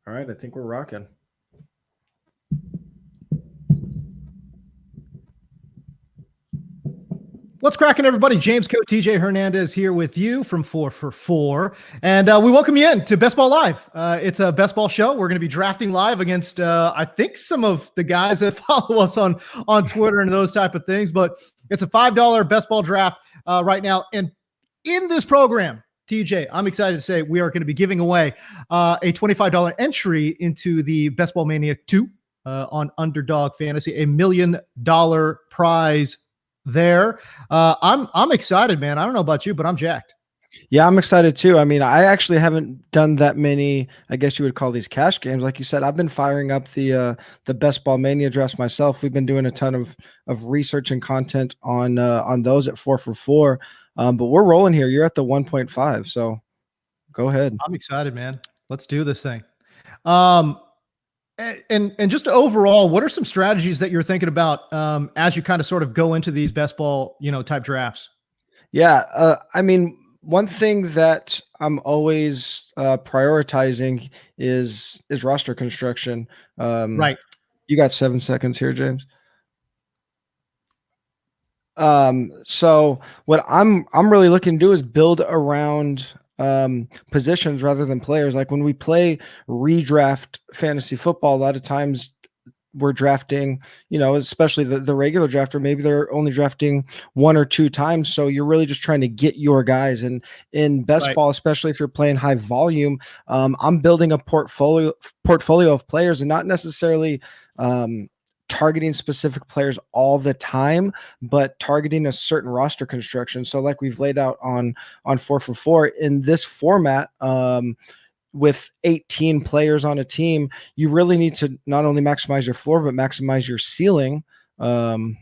All right, I think we're rocking. What's cracking, everybody? James Koh, TJ Hernandez here with you from 4 for 4. And we welcome you in to Best Ball Live. It's a best ball show. We're going to be drafting live against, I think, some of the guys that follow us on Twitter and those type of things. But it's a $5 best ball draft right now. And in this program, TJ, I'm excited to say we are going to be giving away a $25 entry into the Best Ball Mania 2 on Underdog Fantasy, $1 million prize there. I'm excited, man. I don't know about you, but I'm jacked. Yeah, I'm excited too. I mean, I actually haven't done that many, I guess you would call these cash games. Like you said, I've been firing up the Best Ball Mania drafts myself. We've been doing a ton of research and content on those at 4 for 4. But we're rolling here. You're at the 1.5, so go ahead. I'm excited, man. Let's do this thing. And just overall, what are some strategies that you're thinking about as you kind of sort of go into these best ball, type drafts? Yeah, I mean, one thing that I'm always prioritizing is roster construction. Right. You got 7 seconds here, James. So what I'm really looking to do is build around positions rather than players. Like when we play redraft fantasy football, a lot of times we're drafting, especially the regular drafter, maybe they're only drafting 1 or 2 times. So you're really just trying to get your guys. And in best ball, especially if you're playing high volume, I'm building a portfolio of players and not necessarily targeting specific players all the time, but targeting a certain roster construction. So like we've laid out on 4 for 4 in this format, with 18 players on a team, you really need to not only maximize your floor, but maximize your ceiling. I'm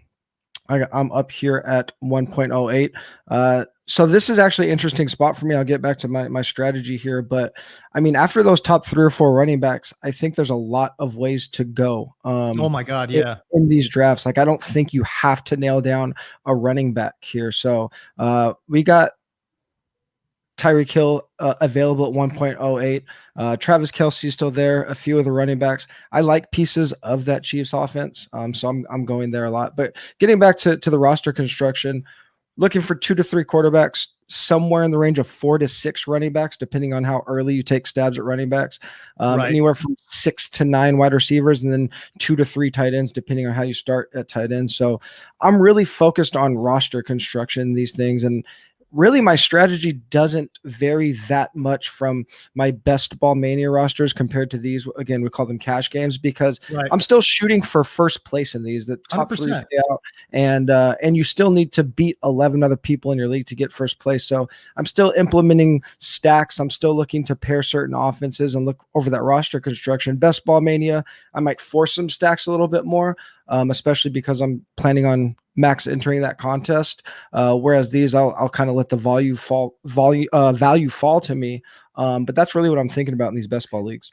up here at 1.08. So this is actually an interesting spot for me. I'll get back to my strategy here, but I mean, after those top 3 or 4 running backs, I think there's a lot of ways to go. Oh my God. Yeah. In these drafts, like I don't think you have to nail down a running back here. So we got Tyreek Hill available at 1.08. Travis Kelce still there. A few of the running backs. I like pieces of that Chiefs offense, so I'm going there a lot. But getting back to the roster construction, looking for 2 to 3 quarterbacks, somewhere in the range of 4 to 6 running backs, depending on how early you take stabs at running backs. Anywhere from 6 to 9 wide receivers, and then 2 to 3 tight ends, depending on how you start at tight end. So I'm really focused on roster construction, these things, and really my strategy doesn't vary that much from my best ball mania rosters compared to these. Again, we call them cash games because I'm still shooting for first place in these, the top 3 pay out, and you still need to beat 11 other people in your league to get first place. So I'm still implementing stacks. I'm still looking to pair certain offenses and look over that roster construction. Best ball mania, I might force some stacks a little bit more, especially because I'm planning on max entering that contest. Whereas these, I'll kind of let the value fall to me. But that's really what I'm thinking about in these best ball leagues.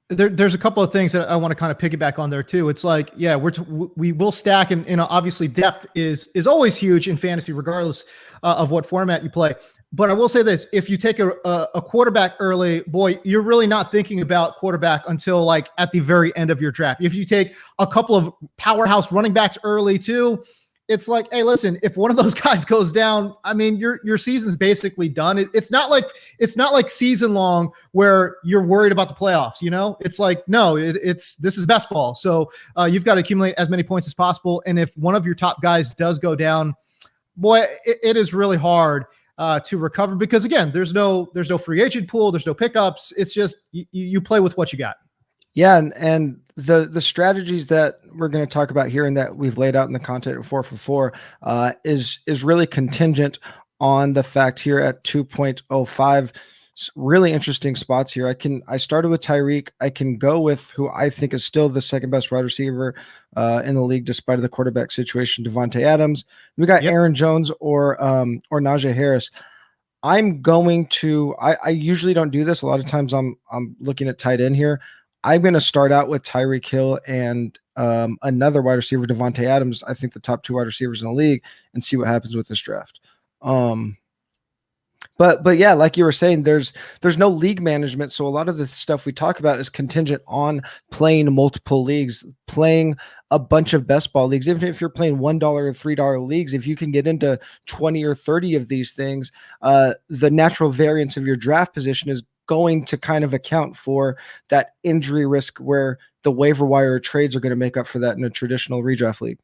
There's a couple of things that I want to kind of piggyback on there too. It's like, yeah, we will stack, and obviously depth is always huge in fantasy, regardless of what format you play. But I will say this: if you take a quarterback early, boy, you're really not thinking about quarterback until like at the very end of your draft. If you take a couple of powerhouse running backs early too, it's like, hey, listen, if one of those guys goes down, I mean, your season's basically done. It's not like season long where you're worried about the playoffs. It's like, no, this is best ball. So you've got to accumulate as many points as possible. And if one of your top guys does go down, boy, it is really hard to recover, because again, there's no free agent pool. There's no pickups. It's just, you play with what you got. Yeah. And the strategies that we're going to talk about here and that we've laid out in the content of 4 for 4 is really contingent on the fact here at 2.05, really interesting spots here. I started with Tyreek. I can go with who I think is still the second best wide receiver in the league, despite of the quarterback situation, Devontae Adams. We got Aaron Jones or Najee Harris. I'm going to, I usually don't do this. A lot of times I'm looking at tight end here. I'm going to start out with Tyreek Hill and another wide receiver, Devontae Adams. I think the top 2 wide receivers in the league, and see what happens with this draft. But yeah, like you were saying, there's no league management. So a lot of the stuff we talk about is contingent on playing multiple leagues, playing a bunch of best ball leagues. Even if you're playing $1 or $3 leagues, if you can get into 20 or 30 of these things, the natural variance of your draft position is going to kind of account for that injury risk where the waiver wire trades are going to make up for that in a traditional redraft league.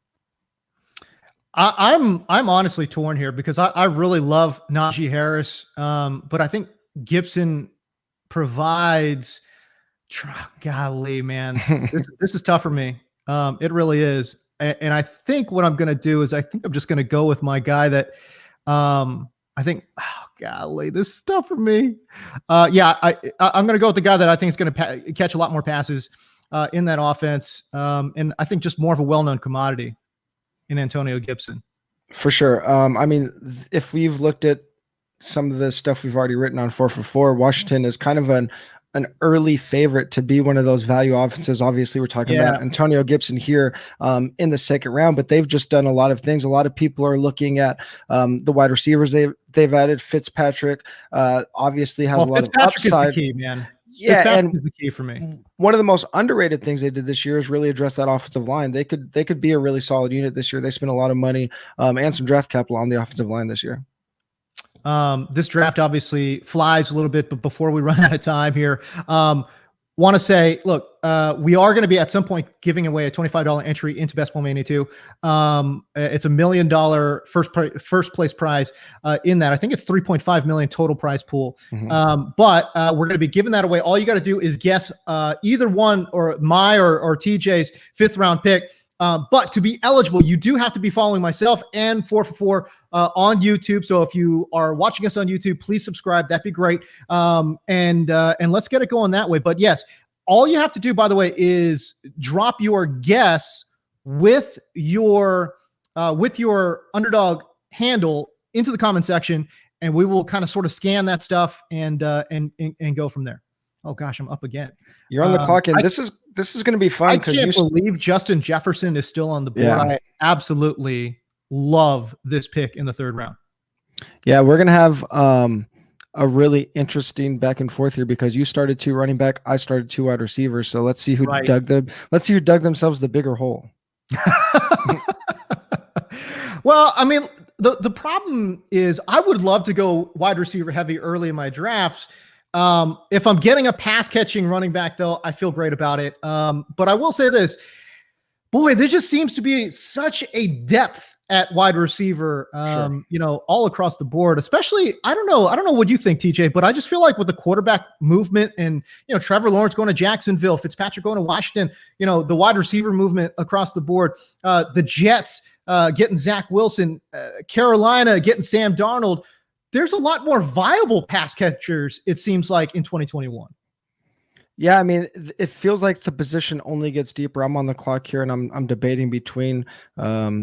I'm honestly torn here because I really love Najee Harris, but I think Gibson provides. Golly, man, this is tough for me. It really is, and I think what I'm going to do is I think I'm just going to go with my guy that I think. Oh, golly, this is tough for me. I'm going to go with the guy that I think is going to catch a lot more passes in that offense, and I think just more of a well-known commodity in Antonio Gibson. For sure. I mean, if we've looked at some of the stuff we've already written on 4for4, Washington is kind of an early favorite to be one of those value offenses. Obviously, we're talking about Antonio Gibson here in the second round, but they've just done a lot of things. A lot of people are looking at the wide receivers they've added. Fitzpatrick obviously has a lot of upside. Is the key, man. Yeah, and is the key for me. One of the most underrated things they did this year is really address that offensive line. They could be a really solid unit this year. They spent a lot of money and some draft capital on the offensive line this year. This draft obviously flies a little bit, but before we run out of time here, want to say, look, we are going to be at some point giving away a $25 entry into Best Ball Mania 2. It's $1 million first place prize in that. I think it's 3.5 million total prize pool. But we're going to be giving that away. All you got to do is guess either one or my or TJ's 5th round pick. But to be eligible, you do have to be following myself and 4for4 on YouTube. So if you are watching us on YouTube, please subscribe. That'd be great. And let's get it going that way. But yes, all you have to do, by the way, is drop your guess with your Underdog handle into the comment section, and we will kind of sort of scan that stuff and go from there. Oh gosh, I'm up again. You're on the clock, and this is going to be fun. I can't believe Justin Jefferson is still on the board. Yeah. I absolutely love this pick in the 3rd round. Yeah, we're going to have a really interesting back and forth here because you started 2 running back, I started 2 wide receivers. So let's see who dug themselves the bigger hole. Well, I mean, the problem is I would love to go wide receiver heavy early in my drafts. If I'm getting a pass catching running back, though, I feel great about it. But I will say this, boy, there just seems to be such a depth at wide receiver, all across the board, especially, I don't know what you think, TJ, but I just feel like with the quarterback movement and, Trevor Lawrence going to Jacksonville, Fitzpatrick going to Washington, the wide receiver movement across the board, the Jets, getting Zach Wilson, Carolina getting Sam Darnold. There's a lot more viable pass catchers, it seems like, in 2021. Yeah, I mean, it feels like the position only gets deeper. I'm on the clock here, and I'm debating between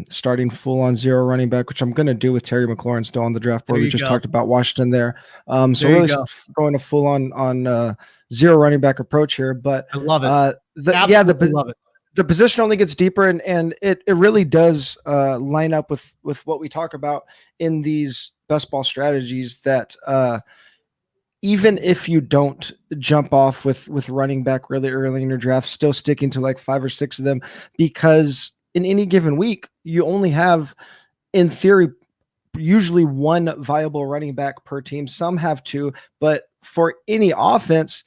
starting full on 0 running back, which I'm going to do with Terry McLaurin still on the draft board. We just talked about Washington there. So really going a full on 0 running back approach here. But I love it. Love it. The position only gets deeper, and it really does line up with what we talk about in these best ball strategies that even if you don't jump off with running back really early in your draft, still sticking to like 5 or 6 of them, because in any given week, you only have, in theory, usually 1 viable running back per team. Some have 2, but for any offense,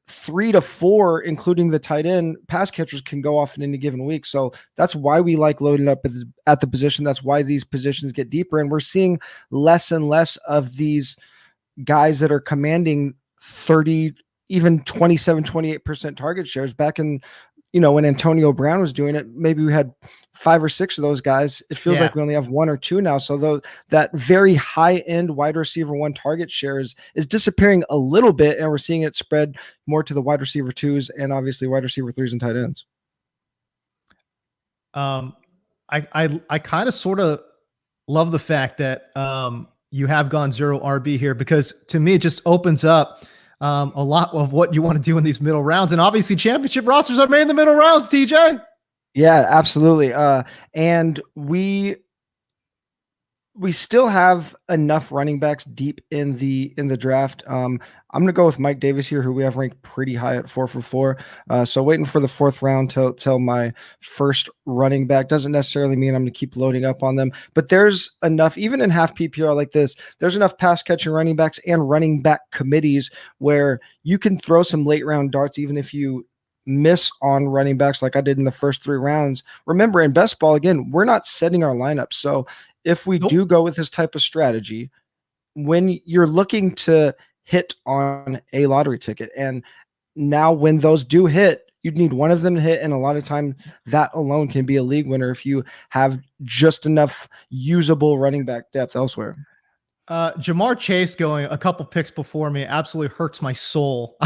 3 to 4, including the tight end, pass catchers can go off in any given week. So that's why we like loading up at the position. That's why these positions get deeper. And we're seeing less and less of these guys that are commanding 30, even 27, 28% target shares. Back in, when Antonio Brown was doing it, maybe we had 5 or 6 of those guys. It feels like we only have 1 or 2 now. So that very high end wide receiver 1 target share is disappearing a little bit, and we're seeing it spread more to the wide receiver 2s and obviously wide receiver 3s and tight ends. I kind of sort of love the fact that you have gone 0 RB here, because to me it just opens up a lot of what you want to do in these middle rounds. And obviously championship rosters are made in the middle rounds, TJ. Yeah, absolutely. And we we still have enough running backs deep in the draft. I'm going to go with Mike Davis here, who we have ranked pretty high at 4 for 4. So waiting for the 4th round till my first running back doesn't necessarily mean I'm going to keep loading up on them. But there's enough, even in half PPR like this, there's enough pass catching running backs and running back committees where you can throw some late round darts, even if you miss on running backs like I did in the first 3 rounds. Remember, in best ball, again, we're not setting our lineup. So if we do go with this type of strategy, when you're looking to hit on a lottery ticket, and now when those do hit, you'd need one of them to hit, and a lot of time that alone can be a league winner if you have just enough usable running back depth elsewhere. Jamar Chase going a couple picks before me absolutely hurts my soul.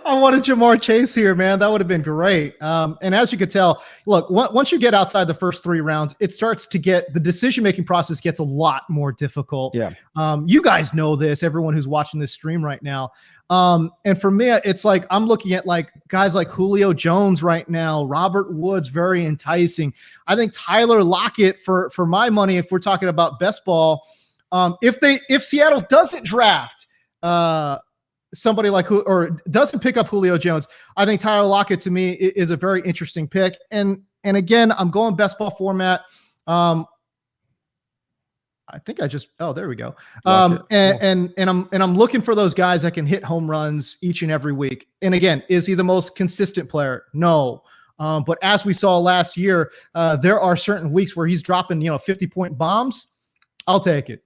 I wanted Jamar Chase here, man. That would have been great. And as you could tell, look, once you get outside the first 3 rounds, it starts to get, the decision-making process gets a lot more difficult. Yeah. You guys know this, everyone who's watching this stream right now. And for me, it's like, I'm looking at like guys like Julio Jones right now, Robert Woods, very enticing. I think Tyler Lockett for my money, if we're talking about best ball, if Seattle doesn't draft, somebody like who, or doesn't pick up Julio Jones, I think Tyler Lockett to me is a very interesting pick. And again, I'm going best ball format. I think I just, oh, there we go. And I'm looking for those guys that can hit home runs each and every week. And again, is he the most consistent player? No. But as we saw last year, there are certain weeks where he's dropping, 50-point bombs. I'll take it.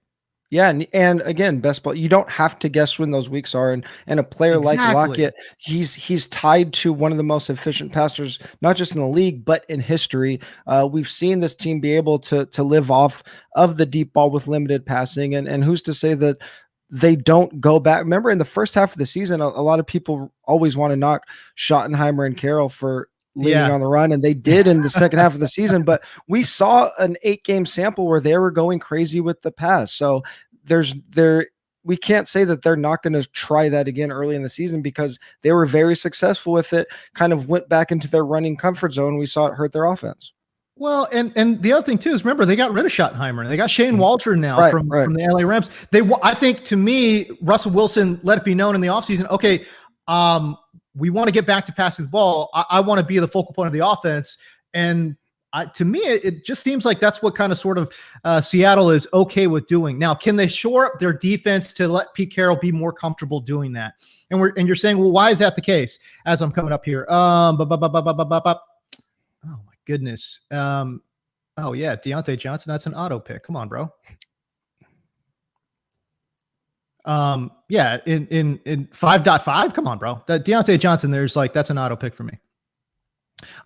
Yeah, and again, best ball, you don't have to guess when those weeks are. And a player like Lockett, he's tied to one of the most efficient passers, not just in the league, but in history. We've seen this team be able to live off of the deep ball with limited passing. And who's to say that they don't go back? Remember, in the first half of the season, a lot of people always want to knock Schottenheimer and Carroll for leading on the run, and they did in the second half of the season, but we saw an 8-game sample where they were going crazy with the pass. So we can't say that they're not going to try that again early in the season, because they were very successful with it, kind of went back into their running comfort zone. We saw it hurt their offense. Well, and the other thing too is, remember, they got rid of Schottenheimer. They got Shane Waldron now from the LA Rams. I think, to me, Russell Wilson let it be known in the offseason, okay, we want to get back to passing the ball. I want to be the focal point of the offense. And to me, it just seems like that's what kind of sort of Seattle is okay with doing. Now, can they shore up their defense to let Pete Carroll be more comfortable doing that? And you're saying, well, why is that the case? As I'm coming up here, oh my goodness. Oh yeah, Deontay Johnson. That's an auto pick. Come on, bro. Yeah, in 5.5, come on, bro. That Deontay Johnson, that's an auto pick for me.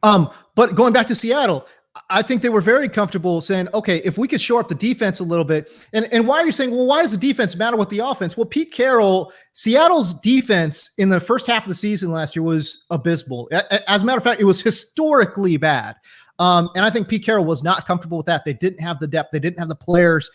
But going back to Seattle, I think they were very comfortable saying, okay, if we could shore up the defense a little bit. And why are you saying, well, why does the defense matter with the offense? Well, Pete Carroll, Seattle's defense in the first half of the season last year was abysmal. As a matter of fact, it was historically bad. And I think Pete Carroll was not comfortable with that. They didn't have the depth. They didn't have the players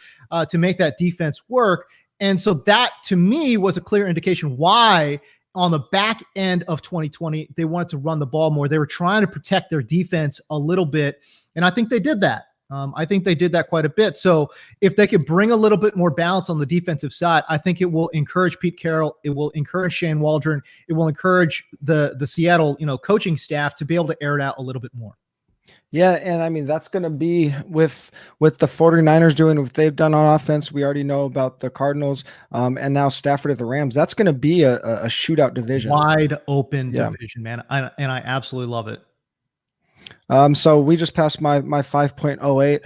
to make that defense work. And so that, to me, was a clear indication why on the back end of 2020, they wanted to run the ball more. They were trying to protect their defense a little bit. And I think they did that. I think they did that quite a bit. So if they could bring a little bit more balance on the defensive side, I think it will encourage Pete Carroll. It will encourage Shane Waldron. It will encourage the Seattle, coaching staff to be able to air it out a little bit more. Yeah, and I mean, that's going to be with the 49ers doing what they've done on offense. We already know about the Cardinals, and now Stafford at the Rams. That's going to be a shootout division. Wide open division, man. And I absolutely love it. So we just passed my 5.08.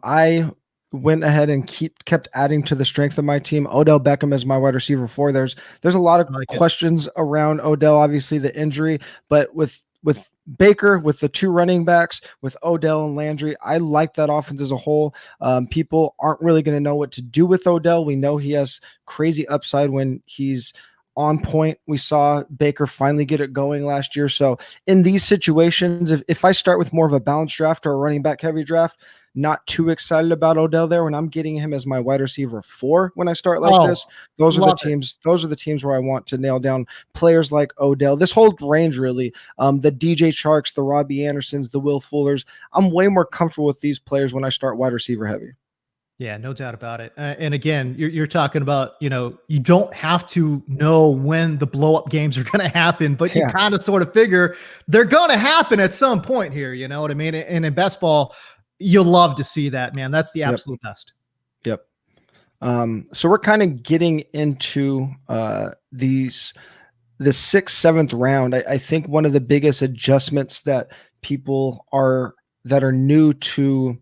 I went ahead and kept adding to the strength of my team. Odell Beckham is my wide receiver 4. There's a lot of questions around Odell, obviously the injury, but with Baker, with the 2 running backs, with Odell and Landry, I like that offense as a whole. People aren't really going to know what to do with Odell. We know he has crazy upside when he's on point. We saw Baker finally get it going last year. So in these situations, if I start with more of a balanced draft or a running back heavy draft, not too excited about Odell there. When I'm getting him as my wide receiver 4, when I start like this, those are the teams. Those are the teams where I want to nail down players like Odell. This whole range, really, the DJ Sharks, the Robbie Andersons, the Will Fullers. I'm way more comfortable with these players when I start wide receiver heavy. Yeah, no doubt about it. And again, you're talking about, you don't have to know when the blow up games are going to happen, but you kind of sort of figure they're going to happen at some point here. You know what I mean? And in best ball, you'll love to see that, man. That's the absolute best. Yep. So we're kind of getting into the 6th, 7th round. I think one of the biggest adjustments that people that are new to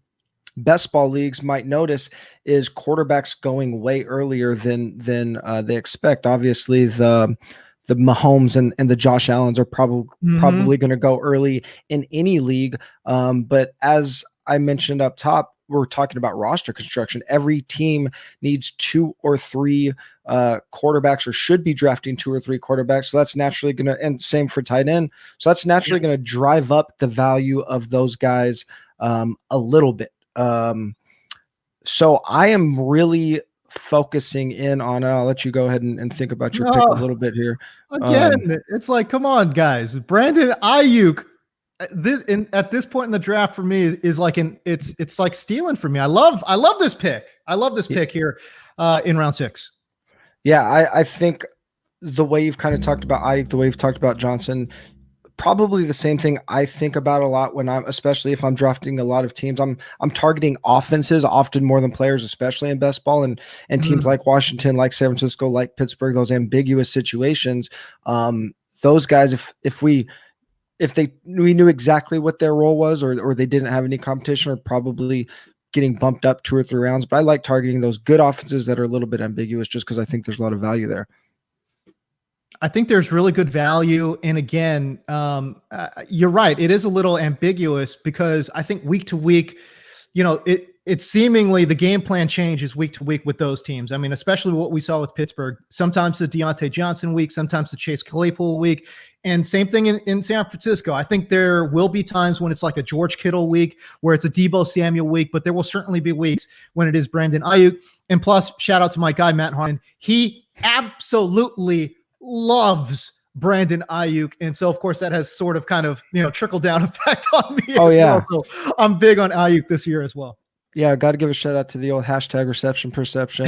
best ball leagues might notice is quarterbacks going way earlier than they expect. Obviously, the Mahomes and the Josh Allens are probably going to go early in any league. But as I mentioned up top, we're talking about roster construction. Every team needs 2 or 3 quarterbacks, or should be drafting 2 or 3 quarterbacks. So that's naturally going to, and same for tight end. So that's naturally going to drive up the value of those guys a little bit. So I am really focusing in on, I'll let you go ahead and think about your pick a little bit here. Again, it's like, come on, guys. Brandon Ayuk, at this point in the draft for me is like it's like stealing for me. I love this pick. I love this pick here in round 6. Yeah, I think the way you've kind of talked about Ayuk, the way you've talked about Johnson, probably the same thing I think about a lot when especially if I'm drafting a lot of teams. I'm targeting offenses often more than players, especially in best ball, and teams like Washington, like San Francisco, like Pittsburgh, those ambiguous situations. Those guys, if we knew exactly what their role was, or they didn't have any competition, are probably getting bumped up 2 or 3 rounds. But I like targeting those good offenses that are a little bit ambiguous, just because I think there's a lot of value there. I think there's really good value. And again, you're right. It is a little ambiguous because I think week to week, it's seemingly the game plan changes week to week with those teams. I mean, especially what we saw with Pittsburgh, sometimes the Deontay Johnson week, sometimes the Chase Claypool week, and same thing in San Francisco. I think there will be times when it's like a George Kittle week, where it's a Deebo Samuel week, but there will certainly be weeks when it is Brandon Ayuk. And plus, shout out to my guy, Matt Harmon. He absolutely loves Brandon Ayuk, and so of course that has sort of kind of trickle down effect on me. Well. So I'm big on Ayuk this year as well. Yeah, got to give a shout out to the old hashtag reception perception.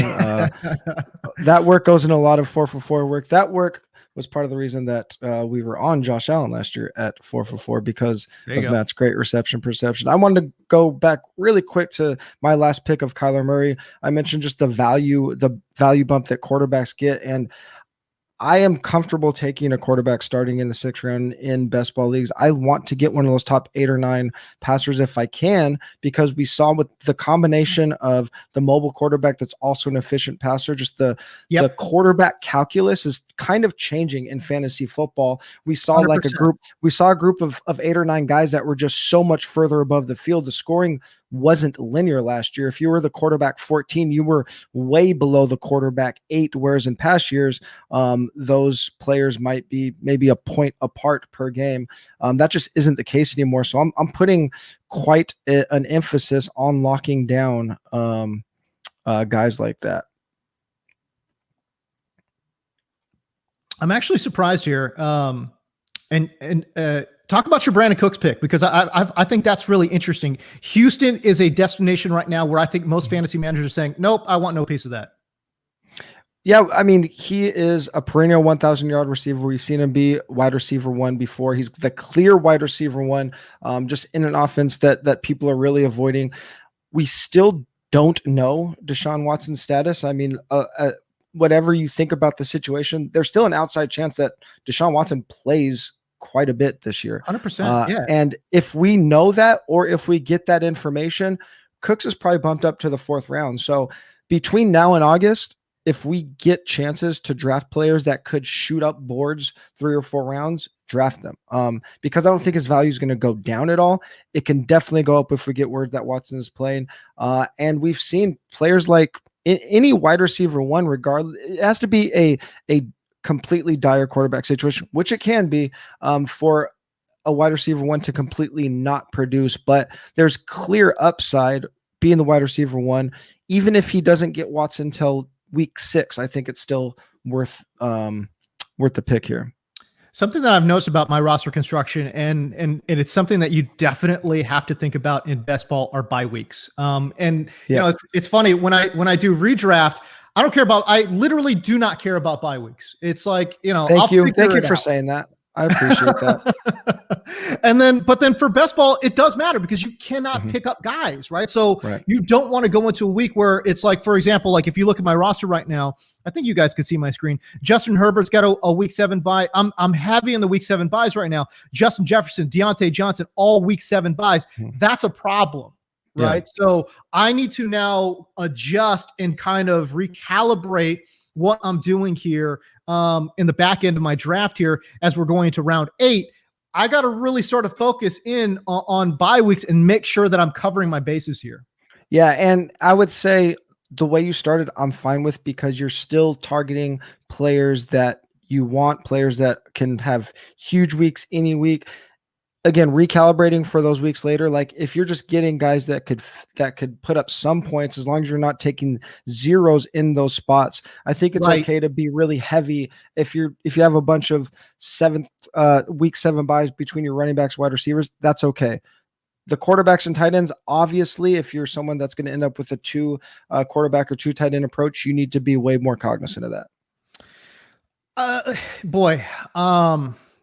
That work goes in a lot of 4-for-4 work. That work was part of the reason that we were on Josh Allen last year at 4-for-4 because of Matt's great reception perception. I wanted to go back really quick to my last pick of Kyler Murray. I mentioned just the value bump that quarterbacks get, and I am comfortable taking a quarterback starting in the 6th round in best ball leagues. I want to get one of those top 8 or 9 passers if I can, because we saw with the combination of the mobile quarterback that's also an efficient passer, just the quarterback calculus is kind of changing in fantasy football. We saw 100%. A group of 8 or 9 guys that were just so much further above the field. The scoring wasn't linear last year. If you were the quarterback 14, you were way below the quarterback 8, whereas in past years, those players might be maybe a point apart per game. That just isn't the case anymore. So I'm putting quite an emphasis on locking down guys like that. I'm actually surprised here. Talk about your Brandon Cooks pick, because I think that's really interesting. Houston is a destination right now where I think most fantasy managers are saying, nope, I want no piece of that. Yeah, I mean, he is a perennial 1,000-yard receiver. We've seen him be wide receiver 1 before. He's the clear wide receiver 1, just in an offense that people are really avoiding. We still don't know Deshaun Watson's status. I mean, whatever you think about the situation, there's still an outside chance that Deshaun Watson plays quite a bit this year. 100%. Yeah. And if we know that, or if we get that information, Cooks is probably bumped up to the 4th round. So between now and August, if we get chances to draft players that could shoot up boards 3 or 4 rounds, draft them. Because I don't think his value is going to go down at all. It can definitely go up if we get word that Watson is playing. And we've seen players like any wide receiver 1, regardless, it has to be a completely dire quarterback situation, which it can be, for a wide receiver one to completely not produce, but there's clear upside being the wide receiver one. Even if he doesn't get Watson until week 6, I think it's still worth the pick here. Something that I've noticed about my roster construction, and it's something that you definitely have to think about in best ball, are bye weeks. You know, it's funny when I do redraft, I literally do not care about bye weeks. It's like, you know, thank you for saying that. I appreciate that. But then for best ball, it does matter because you cannot pick up guys, right? So you don't want to go into a week where it's like, for example, like if you look at my roster right now, I think you guys could see my screen. Justin Herbert's got a week 7 bye. I'm heavy in the week 7 buys right now. Justin Jefferson, Deontay Johnson, all week 7 buys. That's a problem, right? Yeah. So I need to now adjust and kind of recalibrate what I'm doing here in the back end of my draft here as we're going into round 8. I got to really sort of focus in on bye weeks and make sure that I'm covering my bases here. Yeah, and I would say the way you started, I'm fine with, because you're still targeting players that you want, players that can have huge weeks any week. Again, recalibrating for those weeks later. Like if you're just getting guys that could put up some points, as long as you're not taking zeros in those spots, I think it's okay to be really heavy. If you have a bunch of week 7 buys between your running backs, wide receivers, that's okay. The quarterbacks and tight ends, obviously, if you're someone that's going to end up with a 2 quarterback or 2 tight end approach, you need to be way more cognizant of that.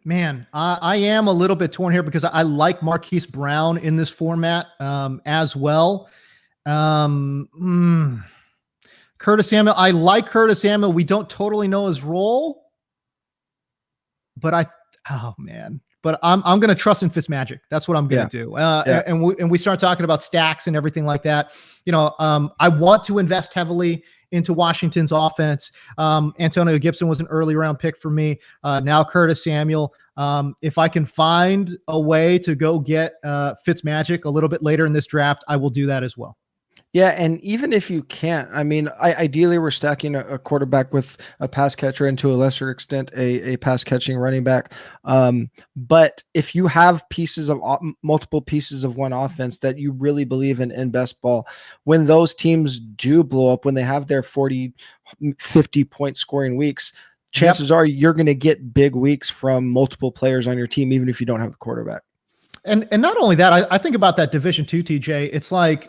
Man, I am a little bit torn here because I like Marquise Brown in this format as well. Curtis Samuel, I like Curtis Samuel. We don't totally know his role, but I'm going to trust in Fitzmagic. That's what I'm going to do. And we start talking about stacks and everything like that. You know, I want to invest heavily into Washington's offense. Antonio Gibson was an early round pick for me. Now Curtis Samuel. If I can find a way to go get Fitzmagic a little bit later in this draft, I will do that as well. Yeah, and even if you can't, I mean, ideally we're stacking a quarterback with a pass catcher and to a lesser extent a pass catching running back. But if you have multiple pieces of one offense that you really believe in best ball, when those teams do blow up, when they have their 40, 50 point scoring weeks, chances are you're going to get big weeks from multiple players on your team, even if you don't have the quarterback. And not only that, I think about that Division II, TJ. It's like,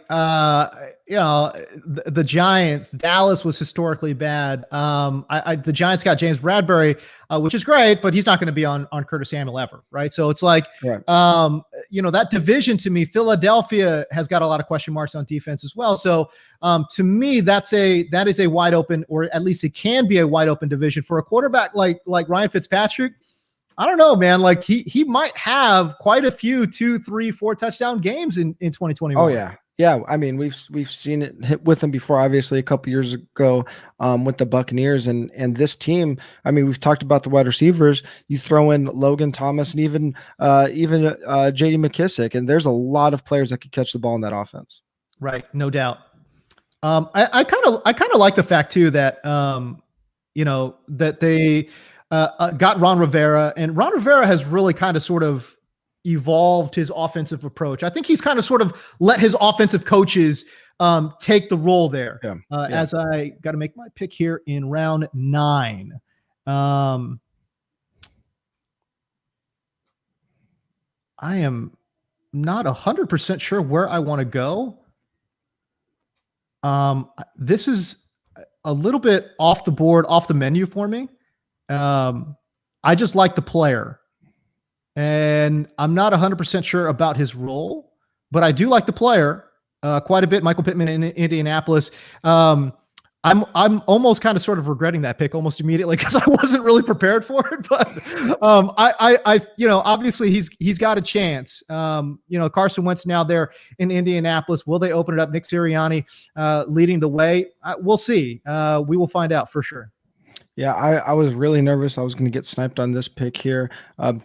you know, the Giants, Dallas was historically bad. The Giants got James Bradbury, which is great, but he's not going to be on Curtis Samuel ever, right? So it's like, you know, that division to me, Philadelphia has got a lot of question marks on defense as well. So to me, that is a wide open, or at least it can be a wide open division for a quarterback like Ryan Fitzpatrick. I don't know, man. Like he might have quite a few 2, 3, 4 touchdown games in 2021. Oh yeah. Yeah. I mean, we've seen it hit with him before, obviously a couple years ago with the Buccaneers and this team. I mean, we've talked about the wide receivers. You throw in Logan Thomas and even JD McKissick, and there's a lot of players that could catch the ball in that offense. Right. No doubt. I kind of like the fact too that, you know, that they, got Ron Rivera, and Ron Rivera has really kind of sort of evolved his offensive approach. I think he's kind of sort of let his offensive coaches take the role there. As I got to make my pick here in round 9. I am not 100% sure where I want to go. This is a little bit off the board, off the menu for me. I just like the player, and I'm not 100% sure about his role, but I do like the player quite a bit. Michael Pittman in Indianapolis. I'm almost kind of sort of regretting that pick almost immediately because I wasn't really prepared for it. But I you know, obviously he's got a chance. You know, Carson Wentz now there in Indianapolis. Will they open it up? Nick Sirianni leading the way. We'll see. We will find out for sure. Yeah, I was really nervous I was going to get sniped on this pick here.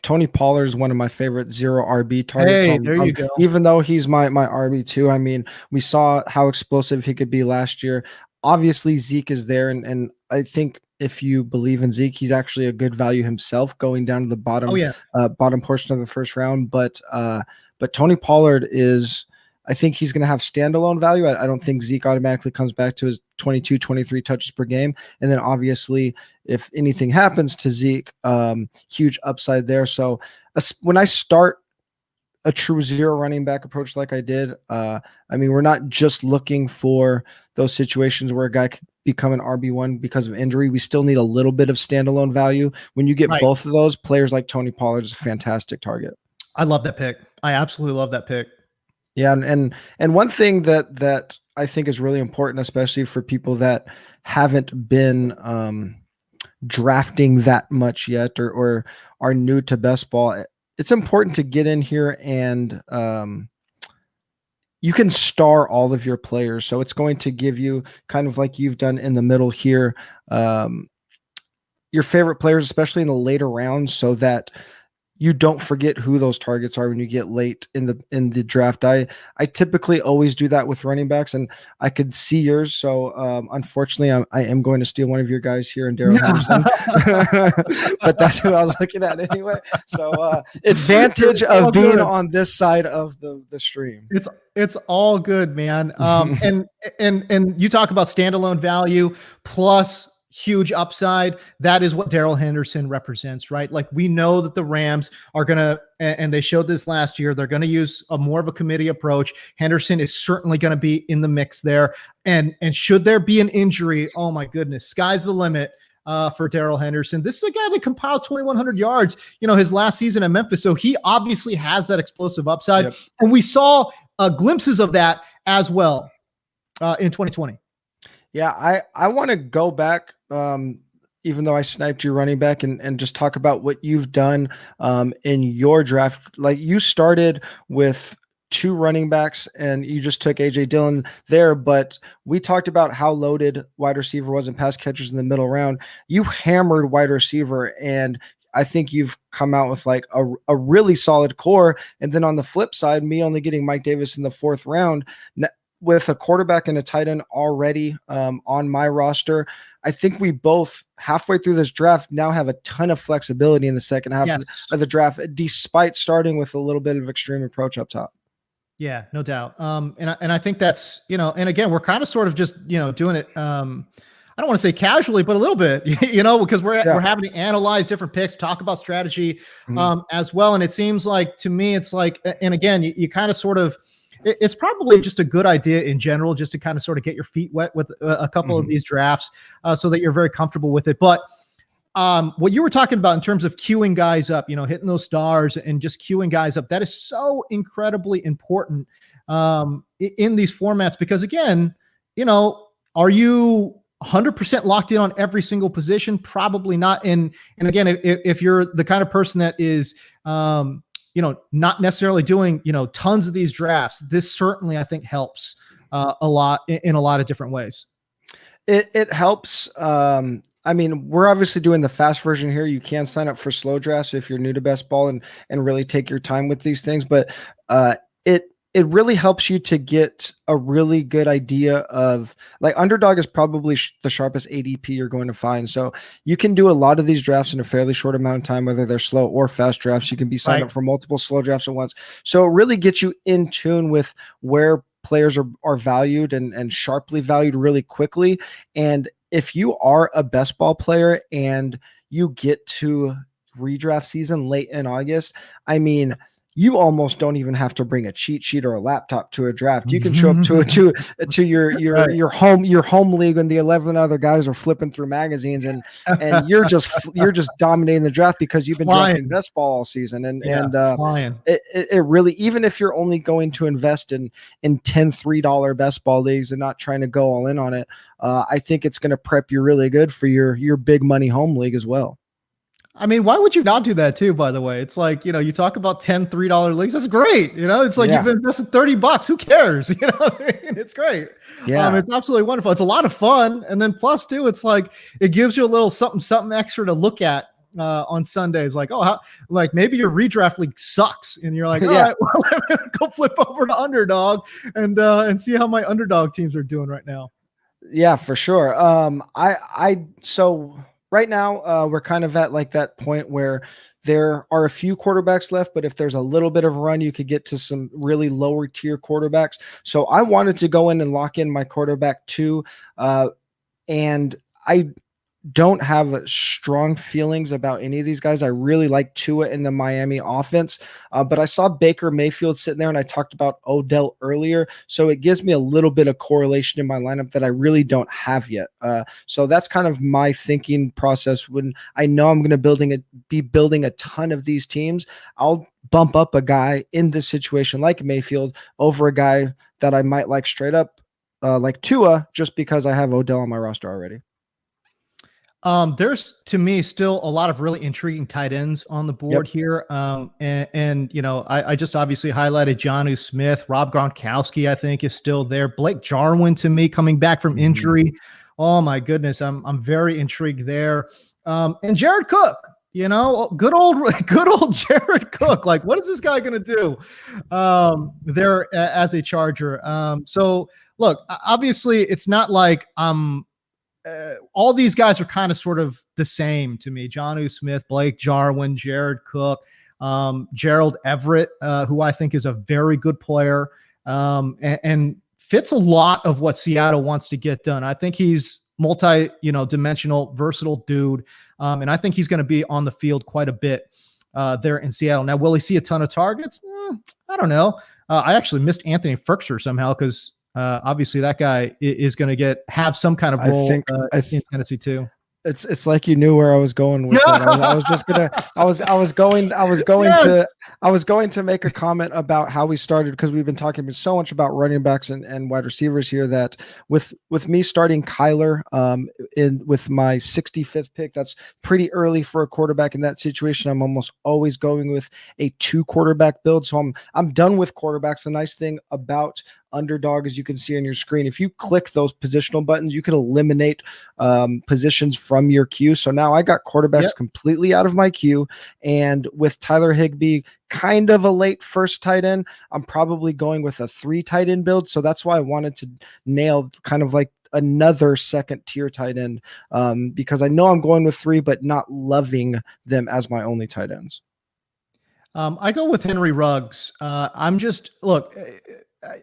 Tony Pollard is one of my favorite 0 RB targets. Hey, there you go. Even though he's my RB2, I mean, we saw how explosive he could be last year. Obviously, Zeke is there, and I think if you believe in Zeke, he's actually a good value himself going down to the bottom, Oh yeah. bottom portion of the first round. But Tony Pollard is, I think he's going to have standalone value. I don't think Zeke automatically comes back to his 22, 23 touches per game. And then obviously if anything happens to Zeke, huge upside there. So when I start a true zero running back approach like I did, I mean, we're not just looking for those situations where a guy could become an RB1 because of injury. We still need a little bit of standalone value. When you get both of those, players like Tony Pollard is a fantastic target. I love that pick. I absolutely love that pick. Yeah, and one thing that I think is really important, especially for people that haven't been drafting that much yet or are new to best ball, it's important to get in here and you can star all of your players. So it's going to give you, kind of like you've done in the middle here, your favorite players, especially in the later rounds, so that you don't forget who those targets are when you get late in the draft. I typically always do that with running backs, and I could see yours. So unfortunately, I am going to steal one of your guys here in Daryl Henderson, but that's who I was looking at anyway. So advantage of being on this side of the stream. It's all good, man. And you talk about standalone value plus huge upside. That is what Daryl Henderson represents, right? Like, we know that the Rams are going to, and they showed this last year, they're going to use a more of a committee approach. Henderson is certainly going to be in the mix there. And should there be an injury, oh my goodness, sky's the limit for Daryl Henderson. This is a guy that compiled 2,100 yards, his last season at Memphis. So he obviously has that explosive upside. Yep. And we saw glimpses of that as well in 2020. Yeah, I want to go back, even though I sniped your running back, and just talk about what you've done in your draft. Like, you started with 2 running backs and you just took AJ Dillon there, but we talked about how loaded wide receiver was and pass catchers in the middle round. You hammered wide receiver, and I think you've come out with like a really solid core. And then on the flip side, me only getting Mike Davis in the 4th round, with a quarterback and a tight end already on my roster, I think we both halfway through this draft now have a ton of flexibility in the second half of the draft, despite starting with a little bit of extreme approach up top. Yeah, no doubt. And I think that's, and again, we're kind of sort of just, doing it. I don't want to say casually, but a little bit, because we're having to analyze different picks, talk about strategy as well. And it seems like, to me, it's like, and again, you kind of sort of, it's probably just a good idea in general, just to kind of sort of get your feet wet with a couple of these drafts so that you're very comfortable with it. But what you were talking about in terms of queuing guys up, hitting those stars and just queuing guys up, that is so incredibly important in these formats, because again, are you 100% locked in on every single position? Probably not. And again, if you're the kind of person that is, not necessarily doing, tons of these drafts, this certainly, I think, helps a lot in a lot of different ways. It helps. I mean, we're obviously doing the fast version here. You can sign up for slow drafts if you're new to best ball and really take your time with these things. But it really helps you to get a really good idea of, like, Underdog is probably the sharpest ADP you're going to find. So you can do a lot of these drafts in a fairly short amount of time, whether they're slow or fast drafts. You can be signed up for multiple slow drafts at once. So it really gets you in tune with where players are valued and sharply valued really quickly. And if you are a best ball player and you get to redraft season late in August, I mean, you almost don't even have to bring a cheat sheet or a laptop to a draft. You can show up to your home league when the 11 other guys are flipping through magazines and you're just dominating the draft because you've been drafting best ball all season. And it really, even if you're only going to invest in 10 $3 best ball leagues and not trying to go all in on it, I think it's going to prep you really good for your big money home league as well. I mean, why would you not do that too, by the way? It's like, you talk about 10 $3 leagues. That's great. It's like you've invested $30. Who cares? It's great. Yeah. It's absolutely wonderful. It's a lot of fun. And then plus too, it's like, it gives you a little something extra to look at on Sundays. Like, like maybe your redraft league sucks. And you're like, all right, well, let me go flip over to Underdog and see how my Underdog teams are doing right now. Yeah, for sure. So right now, we're kind of at like that point where there are a few quarterbacks left, but if there's a little bit of a run, you could get to some really lower tier quarterbacks. So I wanted to go in and lock in my quarterback too. And I don't have strong feelings about any of these guys. I really like Tua in the Miami offense, but I saw Baker Mayfield sitting there, and I talked about Odell earlier, so it gives me a little bit of correlation in my lineup that I really don't have yet. So that's kind of my thinking process. When I know I'm going to be building a ton of these teams, I'll bump up a guy in this situation like Mayfield over a guy that I might like straight up, like Tua, just because I have Odell on my roster already. There's to me still a lot of really intriguing tight ends on the board here. And you know, I just obviously highlighted Jonnu Smith, Rob Gronkowski, I think is still there. Blake Jarwin to me coming back from injury. Oh my goodness. I'm very intrigued there. And Jared Cook, you know, good old Jared Cook. Like, what is this guy going to do there as a Charger? So look, obviously it's not like all these guys are kind of sort of the same to me. Jonnu Smith, Blake Jarwin, Jared Cook, Gerald Everett, who I think is a very good player, and fits a lot of what Seattle wants to get done. I think he's dimensional, versatile dude. And I think he's going to be on the field quite a bit there in Seattle. Now, will he see a ton of targets? I don't know. I actually missed Anthony Ferkser somehow because obviously that guy is going to have some kind of role in Tennessee too. It's like you knew where I was going with that. I was going to make a comment about how we started, because we've been talking so much about running backs and wide receivers here, that with me starting Kyler with my 65th pick, that's pretty early for a quarterback in that situation. I'm almost always going with a 2 quarterback build. So I'm done with quarterbacks. The nice thing about Underdog, as you can see on your screen, if you click those positional buttons, you can eliminate positions from your queue. So now I got quarterbacks completely out of my queue, and with Tyler Higbee kind of a late first tight end, I'm probably going with a 3 tight end build. So that's why I wanted to nail kind of like another second tier tight end, because I know I'm going with 3, but not loving them as my only tight ends. I go with Henry Ruggs.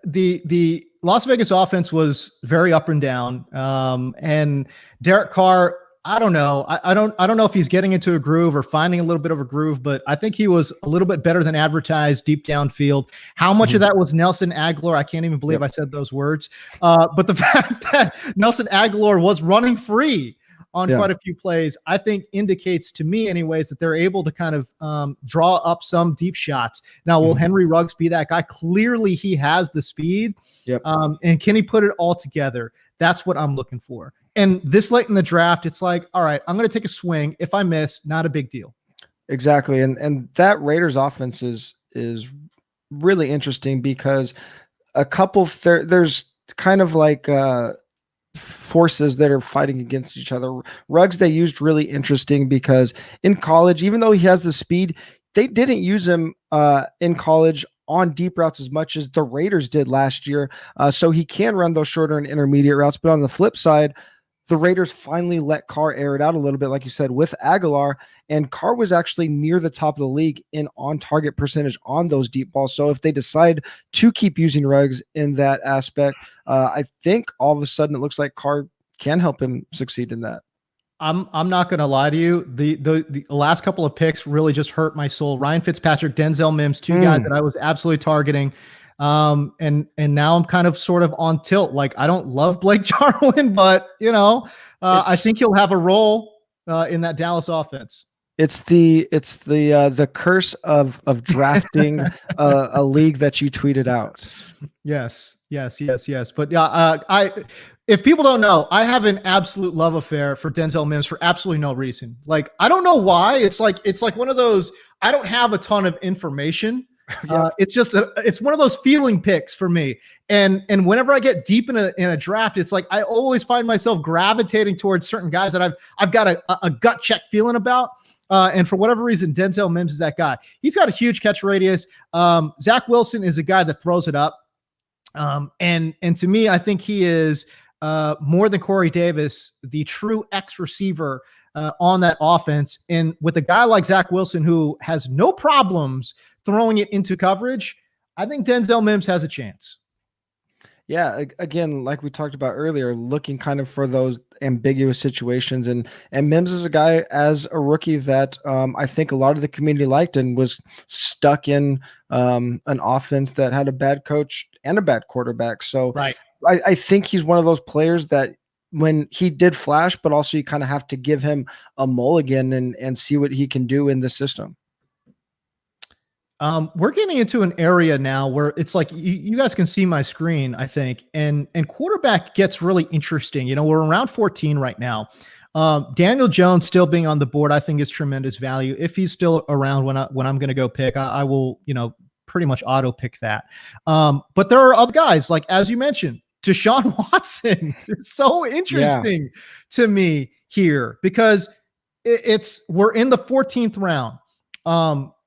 The Las Vegas offense was very up and down. And Derek Carr, I don't know. I don't know if he's getting into a groove or finding a little bit of a groove, but I think he was a little bit better than advertised deep downfield. How much of that was Nelson Aguilar? I can't even believe I said those words. But the fact that Nelson Aguilar was running free on quite a few plays, I think indicates to me anyways that they're able to kind of draw up some deep shots. Now, will Henry Ruggs be that guy? Clearly he has the speed. And can he put it all together? That's what I'm looking for. And this late in the draft, it's like, all right, I'm going to take a swing. If I miss, not a big deal. Exactly. And that Raiders offense is really interesting, because there's kind of like forces that are fighting against each other. Ruggs, they used really interesting, because in college, even though he has the speed, they didn't use him in college on deep routes as much as the Raiders did last year. So he can run those shorter and intermediate routes. But on the flip side, the Raiders finally let Carr air it out a little bit, like you said, with Aguilar, and Carr was actually near the top of the league in on-target percentage on those deep balls. So if they decide to keep using Ruggs in that aspect, I think all of a sudden it looks like Carr can help him succeed in that. I'm not going to lie to you. The last couple of picks really just hurt my soul. Ryan Fitzpatrick, Denzel Mims, 2 guys that I was absolutely targeting. And now I'm kind of sort of on tilt. Like, I don't love Blake Jarwin, but I think he'll have a role in that Dallas offense. It's the curse of drafting a league that you tweeted out. Yes. But if people don't know, I have an absolute love affair for Denzel Mims for absolutely no reason. Like, I don't know why. It's like one of those, I don't have a ton of information. It's one of those feeling picks for me. And whenever I get deep in a draft, it's like I always find myself gravitating towards certain guys that I've got a gut check feeling about. And for whatever reason, Denzel Mims is that guy. He's got a huge catch radius. Zach Wilson is a guy that throws it up. And to me, I think he is more than Corey Davis, the true X receiver on that offense. And with a guy like Zach Wilson, who has no problems throwing it into coverage, I think Denzel Mims has a chance. Yeah, again, like we talked about earlier, looking kind of for those ambiguous situations, and Mims is a guy as a rookie that I think a lot of the community liked and was stuck in an offense that had a bad coach and a bad quarterback. So right. I think he's one of those players that when he did flash, but also you kind of have to give him a mulligan and see what he can do in the system. We're getting into an area now where it's like you guys can see my screen, I think, and quarterback gets really interesting. You know, we're around 14 right now. Daniel Jones still being on the board, I think, is tremendous value. If he's still around when I'm going to go pick, I will, pretty much auto pick that. But there are other guys, like as you mentioned, Deshaun Watson. It's so interesting to me here because we're in the 14th round.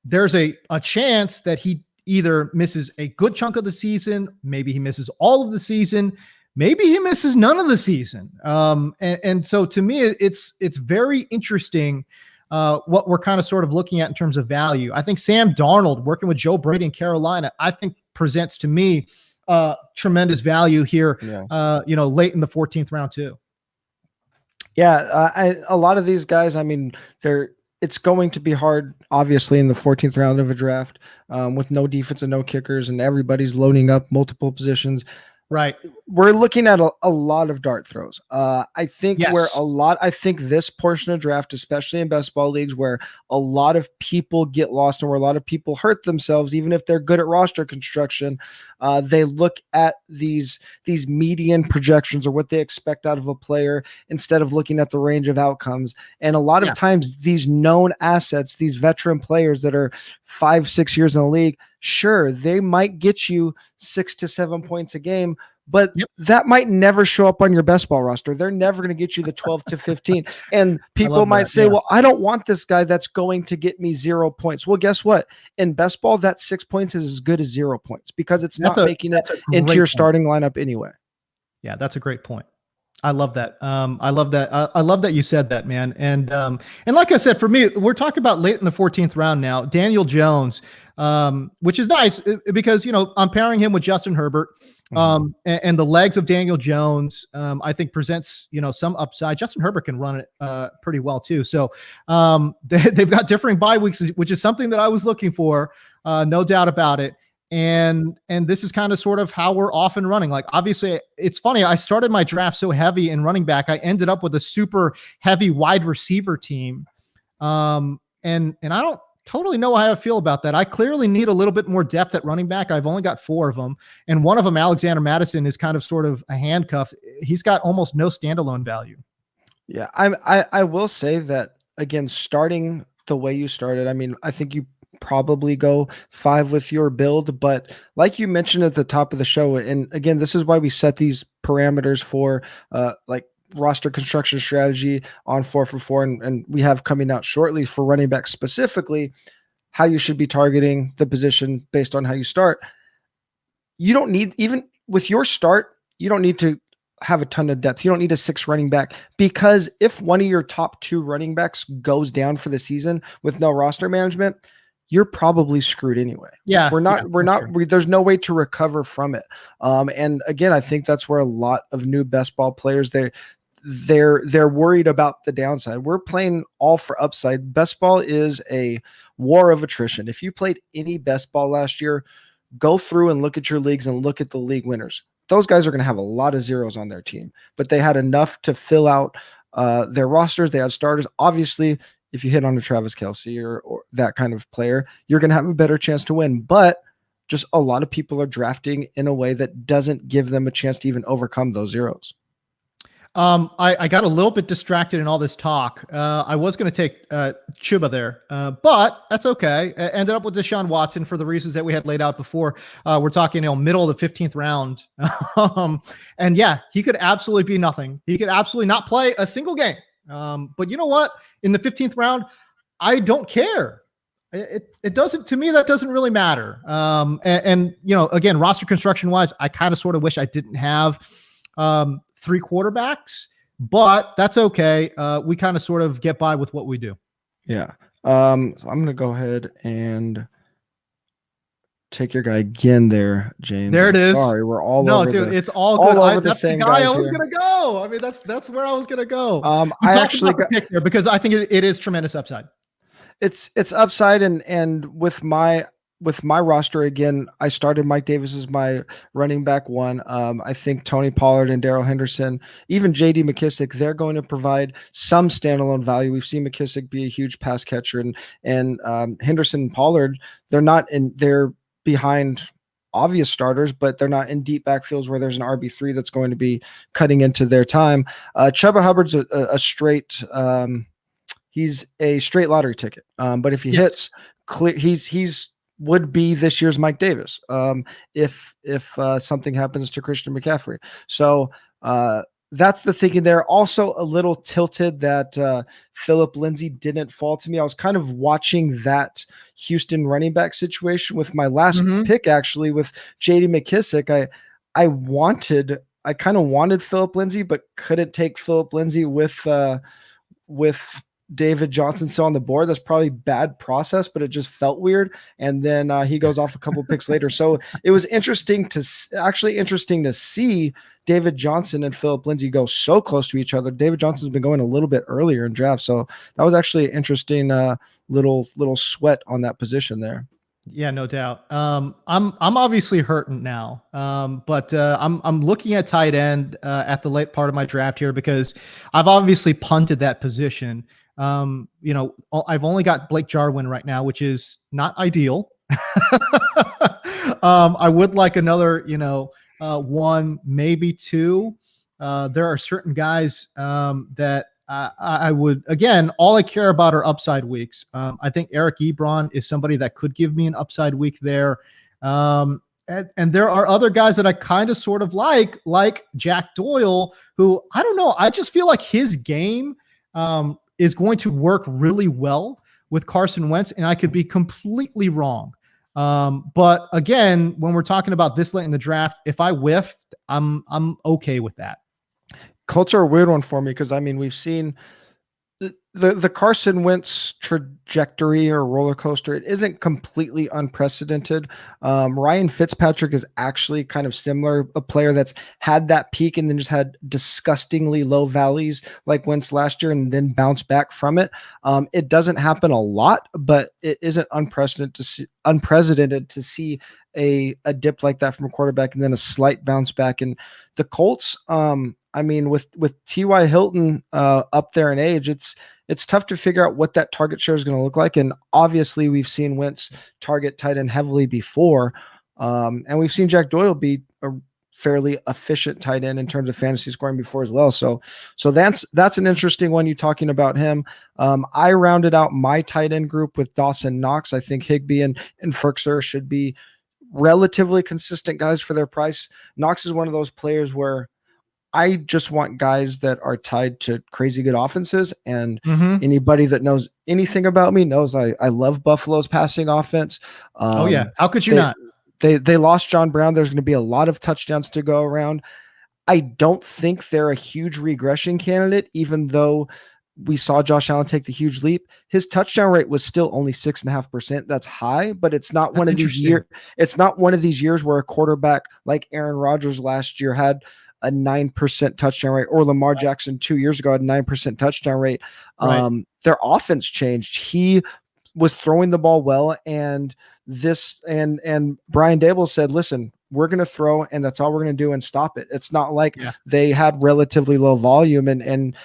There's a chance that he either misses a good chunk of the season, maybe he misses all of the season, maybe he misses none of the season. And so to me, it's very interesting what we're kind of sort of looking at in terms of value. I think Sam Darnold working with Joe Brady in Carolina, I think presents to me tremendous value here, late in the 14th round too. Yeah, a lot of these guys, I mean, it's going to be hard, obviously, in the 14th round of a draft with no defense and no kickers, and everybody's loading up multiple positions. Right. We're looking at a lot of dart throws. I think I think this portion of draft, especially in best ball leagues, where a lot of people get lost and where a lot of people hurt themselves, even if they're good at roster construction, they look at these median projections or what they expect out of a player instead of looking at the range of outcomes. And a lot of times these known assets, these veteran players that are 5-6 years in the league, sure, they might get you 6 to 7 points a game, but that might never show up on your best ball roster. They're never going to get you the 12 to 15. And people might say, well, I don't want this guy that's going to get me 0 points. Well, guess what? In best ball, that 6 points is as good as 0 points because it's not making it into your starting lineup anyway. Yeah, that's a great point. I love that. I love that. I love that you said that, man. And like I said, for me, we're talking about late in the 14th round now, Daniel Jones, which is nice because, I'm pairing him with Justin Herbert, and the legs of Daniel Jones, I think presents, some upside. Justin Herbert can run it pretty well too. So they've got differing bye weeks, which is something that I was looking for, no doubt about it. And this is kind of sort of how we're off and running. Like, obviously it's funny. I started my draft so heavy in running back. I ended up with a super heavy wide receiver team. And I don't totally know how I feel about that. I clearly need a little bit more depth at running back. I've only got 4 of them. And one of them, Alexander Madison, is kind of sort of a handcuff. He's got almost no standalone value. Yeah. I will say that, again, starting the way you started, I mean, I think you probably go 5 with your build, but like you mentioned at the top of the show, and again, this is why we set these parameters for like roster construction strategy on 4for4, and we have coming out shortly for running back specifically how you should be targeting the position based on how you start. You don't need, even with your start, you don't need to have a ton of depth. You don't need a 6 running back, because if one of your top 2 running backs goes down for the season with no roster management, you're probably screwed anyway. Yeah. There's no way to recover from it. And again, I think that's where a lot of new best ball players, they're worried about the downside. We're playing all for upside. Best ball is a war of attrition. If you played any best ball last year, go through and look at your leagues and look at the league winners. Those guys are going to have a lot of zeros on their team, but they had enough to fill out their rosters. They had starters. Obviously, if you hit on a Travis Kelce or that kind of player, you're going to have a better chance to win. But just a lot of people are drafting in a way that doesn't give them a chance to even overcome those zeros. I got a little bit distracted in all this talk. I was going to take Chuba there, but that's okay. I ended up with Deshaun Watson for the reasons that we had laid out before. We're talking, middle of the 15th round. And yeah, he could absolutely be nothing. He could absolutely not play a single game. But you know what? In the 15th round, I don't care. It doesn't, to me, that doesn't really matter. And again, roster construction wise, I kind of sort of wish I didn't have 3 quarterbacks, but that's okay. We kind of sort of get by with what we do. Yeah. So I'm going to go ahead and take your guy again there, James. There it is. Sorry, we're all no, over dude, the, it's all good. over the That's same the guy guys I was here. gonna go. I mean, that's where I was gonna go. I actually got the pick there because I think it is tremendous upside. It's upside, and with my roster again, I started Mike Davis as my running back one. I think Tony Pollard and Daryl Henderson, even JD McKissick, they're going to provide some standalone value. We've seen McKissick be a huge pass catcher, and Henderson and Pollard, they're behind obvious starters, but they're not in deep backfields where there's an RB3 that's going to be cutting into their time. Chuba Hubbard's a straight. He's a straight lottery ticket. But if he hits, clear, he's would be this year's Mike Davis. If something happens to Christian McCaffrey. So that's the thinking there. Also a little tilted that Philip Lindsay didn't fall to me. I was kind of watching that Houston running back situation with my last pick, actually, with JD McKissick. I kind of wanted Philip Lindsay, but couldn't take Philip Lindsay with David Johnson still on the board. That's probably bad process, but it just felt weird. And then he goes off a couple picks later. So it was interesting to see David Johnson and Philip Lindsay go so close to each other. David Johnson's been going a little bit earlier in draft. So that was actually an interesting little sweat on that position there. Yeah, no doubt. I'm obviously hurting now, but I'm looking at tight end at the late part of my draft here because I've obviously punted that position. I've only got Blake Jarwin right now, which is not ideal. I would like another, one, maybe two. There are certain guys that I would, again, all I care about are upside weeks. I think Eric Ebron is somebody that could give me an upside week there. And there are other guys that I kind of sort of like Jack Doyle, who I don't know. I just feel like his game is going to work really well with Carson Wentz, and I could be completely wrong. But again, when we're talking about this late in the draft, if I whiff, I'm okay with that. Colts are a weird one for me because we've seen the Carson Wentz trajectory or roller coaster. It isn't completely unprecedented. Ryan Fitzpatrick is actually kind of similar, a player that's had that peak and then just had disgustingly low valleys like Wentz last year and then bounced back from it. It doesn't happen a lot, but it isn't unprecedented to see a dip like that from a quarterback and then a slight bounce back. And the Colts, with T.Y. Hilton up there in age, it's tough to figure out what that target share is going to look like. And obviously we've seen Wentz target tight end heavily before. And we've seen Jack Doyle be a fairly efficient tight end in terms of fantasy scoring before as well. So that's an interesting one. You talking about him. I rounded out my tight end group with Dawson Knox. I think Higbee and Ferkser should be relatively consistent guys for their price. Knox is one of those players where I just want guys that are tied to crazy good offenses, and anybody that knows anything about me knows I love Buffalo's passing offense. How could you not? They lost John Brown. There's going to be a lot of touchdowns to go around. I don't think they're a huge regression candidate, even though we saw Josh Allen take the huge leap. His touchdown rate was still only 6.5%. That's high, but it's not one of these years. It's not one of these years where a quarterback like Aaron Rodgers last year had a 9% touchdown rate, or Lamar Jackson 2 years ago had a 9% touchdown rate. Their offense changed. He was throwing the ball well, and Brian Daboll said, listen, we're going to throw, and that's all we're going to do, and stop it. It's not like they had relatively low volume and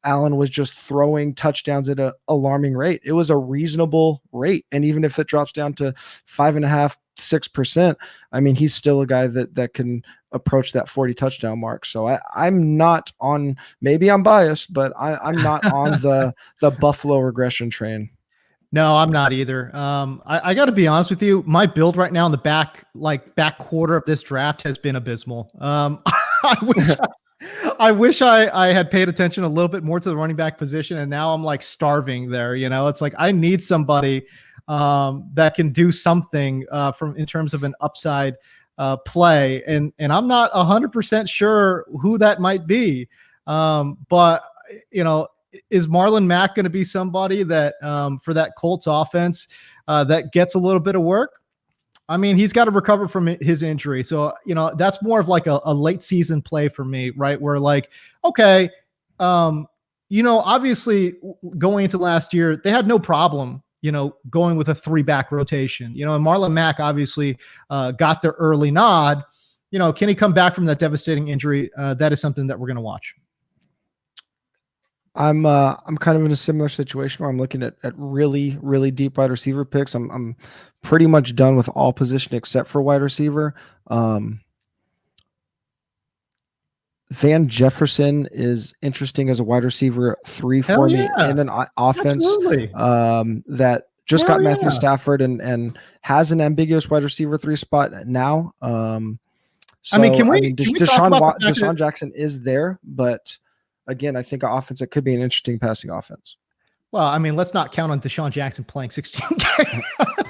Allen was just throwing touchdowns at an alarming rate. It was a reasonable rate. And even if it drops down to 5.5%, 6%, he's still a guy that can approach that 40 touchdown mark. So I'm not on, maybe I'm biased, but I'm not on the Buffalo regression train. No, I'm not either. I got to be honest with you. My build right now in the back quarter of this draft has been abysmal. I wish I had paid attention a little bit more to the running back position, and now I'm like starving there. It's like I need somebody that can do something in terms of an upside play, and I'm not 100% sure who that might be. But is Marlon Mack going to be somebody that for that Colts offense that gets a little bit of work? I mean, he's got to recover from his injury. So, that's more of like a late season play for me, right? Where like, okay, obviously going into last year, they had no problem, going with a 3-back rotation, and Marlon Mack obviously got their early nod. Can he come back from that devastating injury? That is something that we're going to watch. I'm kind of in a similar situation where I'm looking at really, really deep wide receiver picks. I'm pretty much done with all position except for wide receiver. Van Jefferson is interesting as a wide receiver 3 for me in an offense that just got Matthew Stafford and has an ambiguous wide receiver 3 spot now. Deshaun Jackson is there, but again, I think an offense that could be an interesting passing offense. Well, I mean, let's not count on Deshaun Jackson playing 16 games,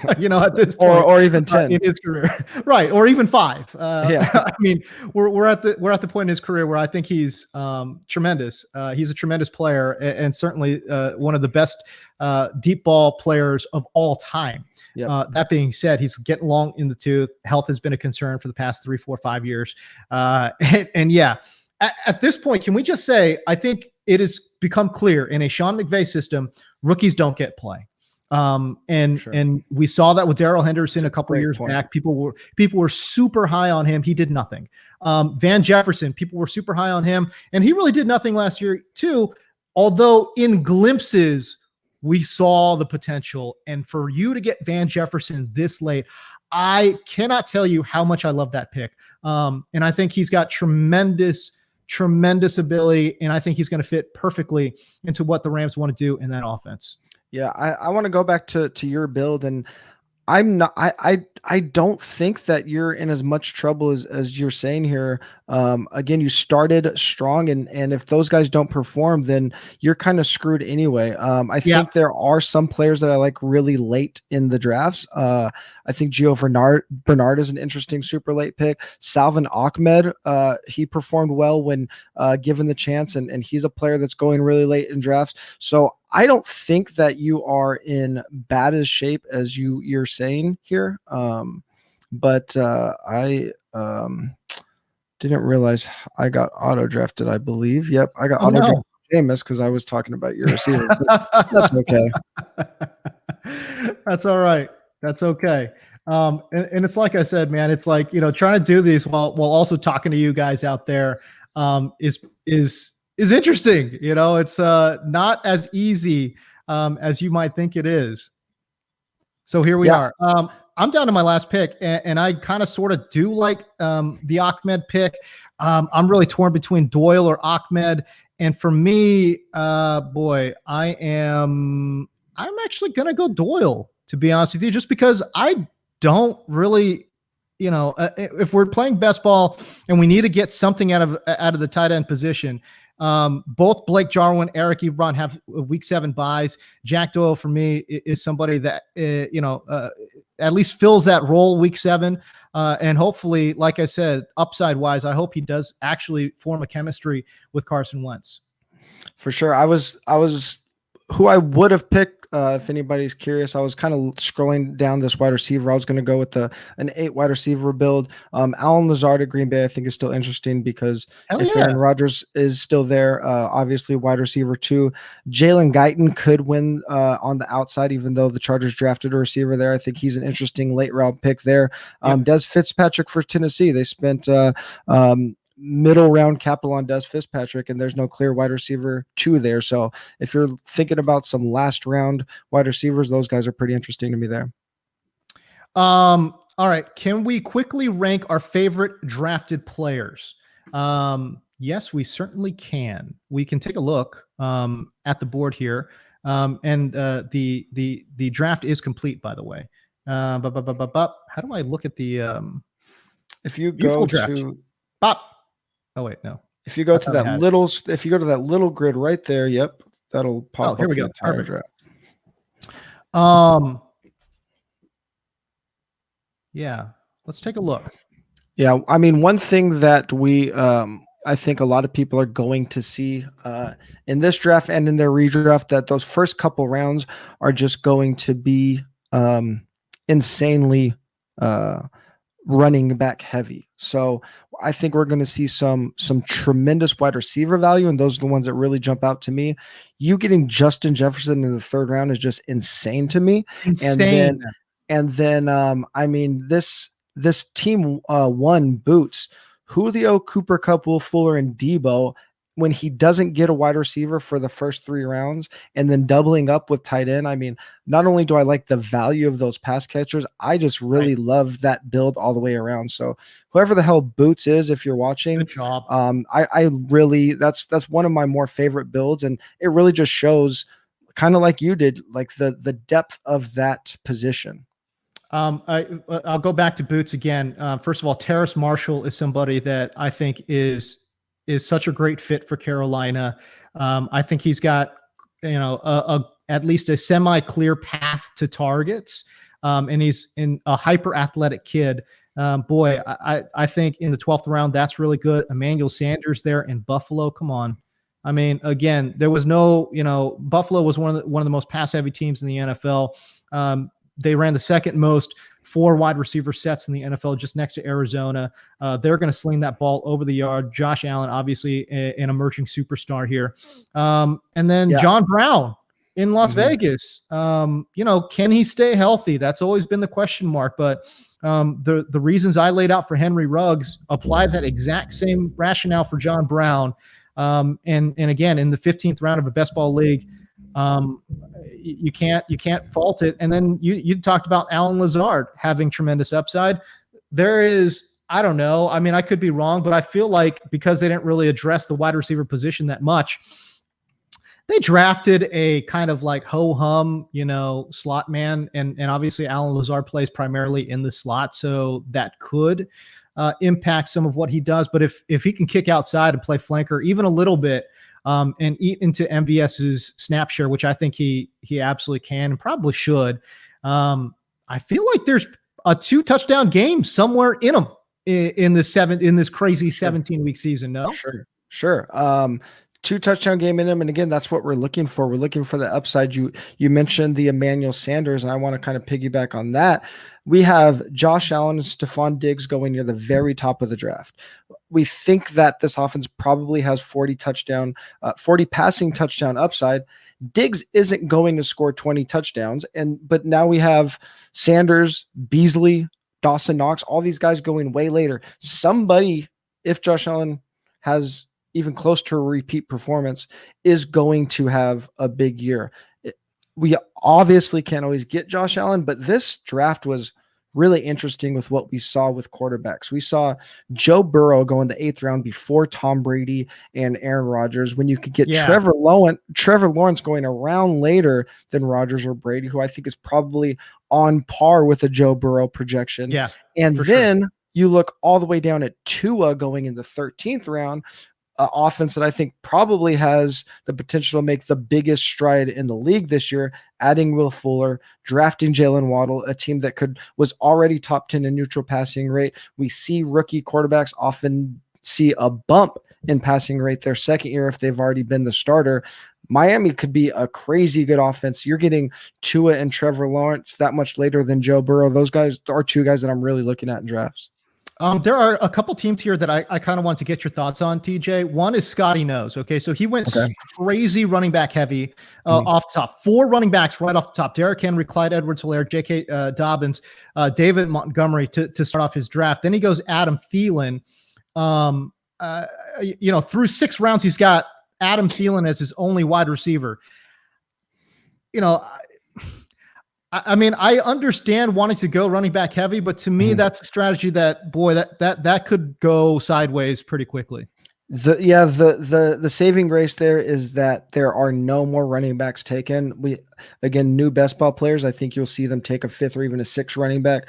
at this point, or even 10 in his career, right? Or even 5. Yeah, I mean, we're at the point in his career where I think he's tremendous. He's a tremendous player, and certainly one of the best deep ball players of all time. Yep. That being said, he's getting long in the tooth. Health has been a concern for the past 3, 4, 5 years, and yeah. At this point, can we just say, I think it has become clear in a Sean McVay system, rookies don't get play. And we saw that with Daryl Henderson a couple of years back. People were super high on him. He did nothing. Van Jefferson, people were super high on him, and he really did nothing last year too. Although in glimpses, we saw the potential. And for you to get Van Jefferson this late, I cannot tell you how much I love that pick. And I think he's got tremendous ability, and I think he's going to fit perfectly into what the Rams want to do in that offense. Yeah, I want to go back to your build, and I don't think that you're in as much trouble as you're saying here. Again, you started strong, and if those guys don't perform, then you're kind of screwed anyway. I think there are some players that I like really late in the drafts. I think Gio Bernard is an interesting super late pick. Salvin Ahmed, he performed well when given the chance, and he's a player that's going really late in drafts. So I don't think that you are in bad as shape as you're saying here. But I didn't realize I got auto drafted, I believe. Yep, I got auto drafted Jameis because I was talking about your receiver. That's okay. That's all right. That's okay. And it's like I said, man, it's like, trying to do these while also talking to you guys out there is interesting. It's not as easy as you might think it is. So here we are. I'm down to my last pick, and I kind of sort of do like the Ahmed pick. I'm really torn between Doyle or Ahmed. And for me, I'm actually going to go Doyle, to be honest with you, just because I don't really, if we're playing best ball and we need to get something out of the tight end position, both Blake Jarwin, Eric Ebron have week 7 buys. Jack Doyle for me is somebody that, at least fills that role week 7. And hopefully, like I said, upside wise, I hope he does actually form a chemistry with Carson Wentz. For sure. I was who I would have picked. If anybody's curious, I was kind of scrolling down this wide receiver. I was going to go with an 8 wide receiver build. Allen Lazard at Green Bay, I think, is still interesting because Aaron Rodgers is still there, obviously wide receiver 2. Jalen Guyton could win on the outside, even though the Chargers drafted a receiver there. I think he's an interesting late round pick there. Des Fitzpatrick for Tennessee. They spent middle round capital on Des Fitzpatrick, and there's no clear wide receiver 2 there. So if you're thinking about some last round wide receivers, those guys are pretty interesting to me there. All right. Can we quickly rank our favorite drafted players? Yes, we certainly can. We can take a look at the board here. And the draft is complete, by the way. How do I look at the if you go to oh wait, no. If you go to that little grid right there, yep, that'll pop up. Here we go. Entire draft. Yeah, let's take a look. Yeah, I mean, one thing that I think a lot of people are going to see in this draft and in their redraft, that those first couple rounds are just going to be insanely uh, running back heavy. So I think we're going to see some tremendous wide receiver value, and those are the ones that really jump out to me. You getting Justin Jefferson in the third round is just insane to me. Insane. And then I mean, this team won boots Julio, Cooper Kupp, Will Fuller, and Debo when he doesn't get a wide receiver for the first 3 rounds, and then doubling up with tight end. I mean, not only do I like the value of those pass catchers, I just really love that build all the way around. So whoever the hell Boots is, if you're watching, Good job. I really, that's one of my more favorite builds, and it really just shows, kind of like you did, like the depth of that position. I'll go back to Boots again. First of all, Terrace Marshall is somebody that I think is such a great fit for Carolina. I think he's got, at least a semi-clear path to targets. And he's in a hyper athletic kid. I think in the 12th round, that's really good. Emmanuel Sanders there in Buffalo. Come on. I mean, again, there was no, Buffalo was one of the most pass heavy teams in the NFL. They ran the second most 4 wide receiver sets in the NFL, just next to Arizona. They're going to sling that ball over the yard. Josh Allen, obviously an emerging superstar here. And then John Brown in Las Vegas. Can he stay healthy? That's always been the question mark. But the reasons I laid out for Henry Ruggs applied that exact same rationale for John Brown. And again, in the 15th round of a best ball league, you can't fault it. And then you talked about Allen Lazard having tremendous upside. There is, I don't know. I mean, I could be wrong, but I feel like because they didn't really address the wide receiver position that much, they drafted a kind of like ho-hum, slot man. And obviously Allen Lazard plays primarily in the slot. So that could impact some of what he does. But if he can kick outside and play flanker even a little bit, and eat into MVS's snap share, which I think he absolutely can and probably should. I feel like there's a 2 touchdown game somewhere in him in this crazy 17-week season. No, sure. 2 touchdown game in him, and again, that's what we're looking for. We're looking for the upside. You mentioned the Emmanuel Sanders, and I want to kind of piggyback on that. We have Josh Allen and Stephon Diggs going near the very top of the draft. We think that this offense probably has 40 passing touchdown upside. Diggs isn't going to score 20 touchdowns, but now we have Sanders, Beasley, Dawson Knox, all these guys going way later. Somebody, if Josh Allen has even close to a repeat performance, is going to have a big year. We obviously can't always get Josh Allen, but this draft was really interesting with what we saw with quarterbacks. We saw Joe Burrow go in the 8th round before Tom Brady and Aaron Rodgers, when you could get Trevor Lawrence going around later than Rodgers or Brady, who I think is probably on par with a Joe Burrow projection. Yeah, and then you look all the way down at Tua going in the 13th round, offense that I think probably has the potential to make the biggest stride in the league this year, adding Will Fuller, drafting Jalen Waddle, a team that was already top 10 in neutral passing rate. We see rookie quarterbacks often see a bump in passing rate their second year if they've already been the starter. Miami could be a crazy good offense. You're getting Tua and Trevor Lawrence that much later than Joe Burrow. Those guys are 2 guys that I'm really looking at in drafts. There are a couple teams here that I kind of want to get your thoughts on, TJ. One is Scotty Knows. Okay, so he went crazy running back heavy off the top. 4 running backs right off the top: Derrick Henry, Clyde Edwards-Helaire, J.K. Dobbins, David Montgomery to start off his draft. Then he goes Adam Thielen. Through 6 rounds, he's got Adam Thielen as his only wide receiver. I mean, I understand wanting to go running back heavy, but to me, that's a strategy that could go sideways pretty quickly. The saving grace there is that there are no more running backs taken. New best ball players, I think you'll see them take a 5th or even a 6th running back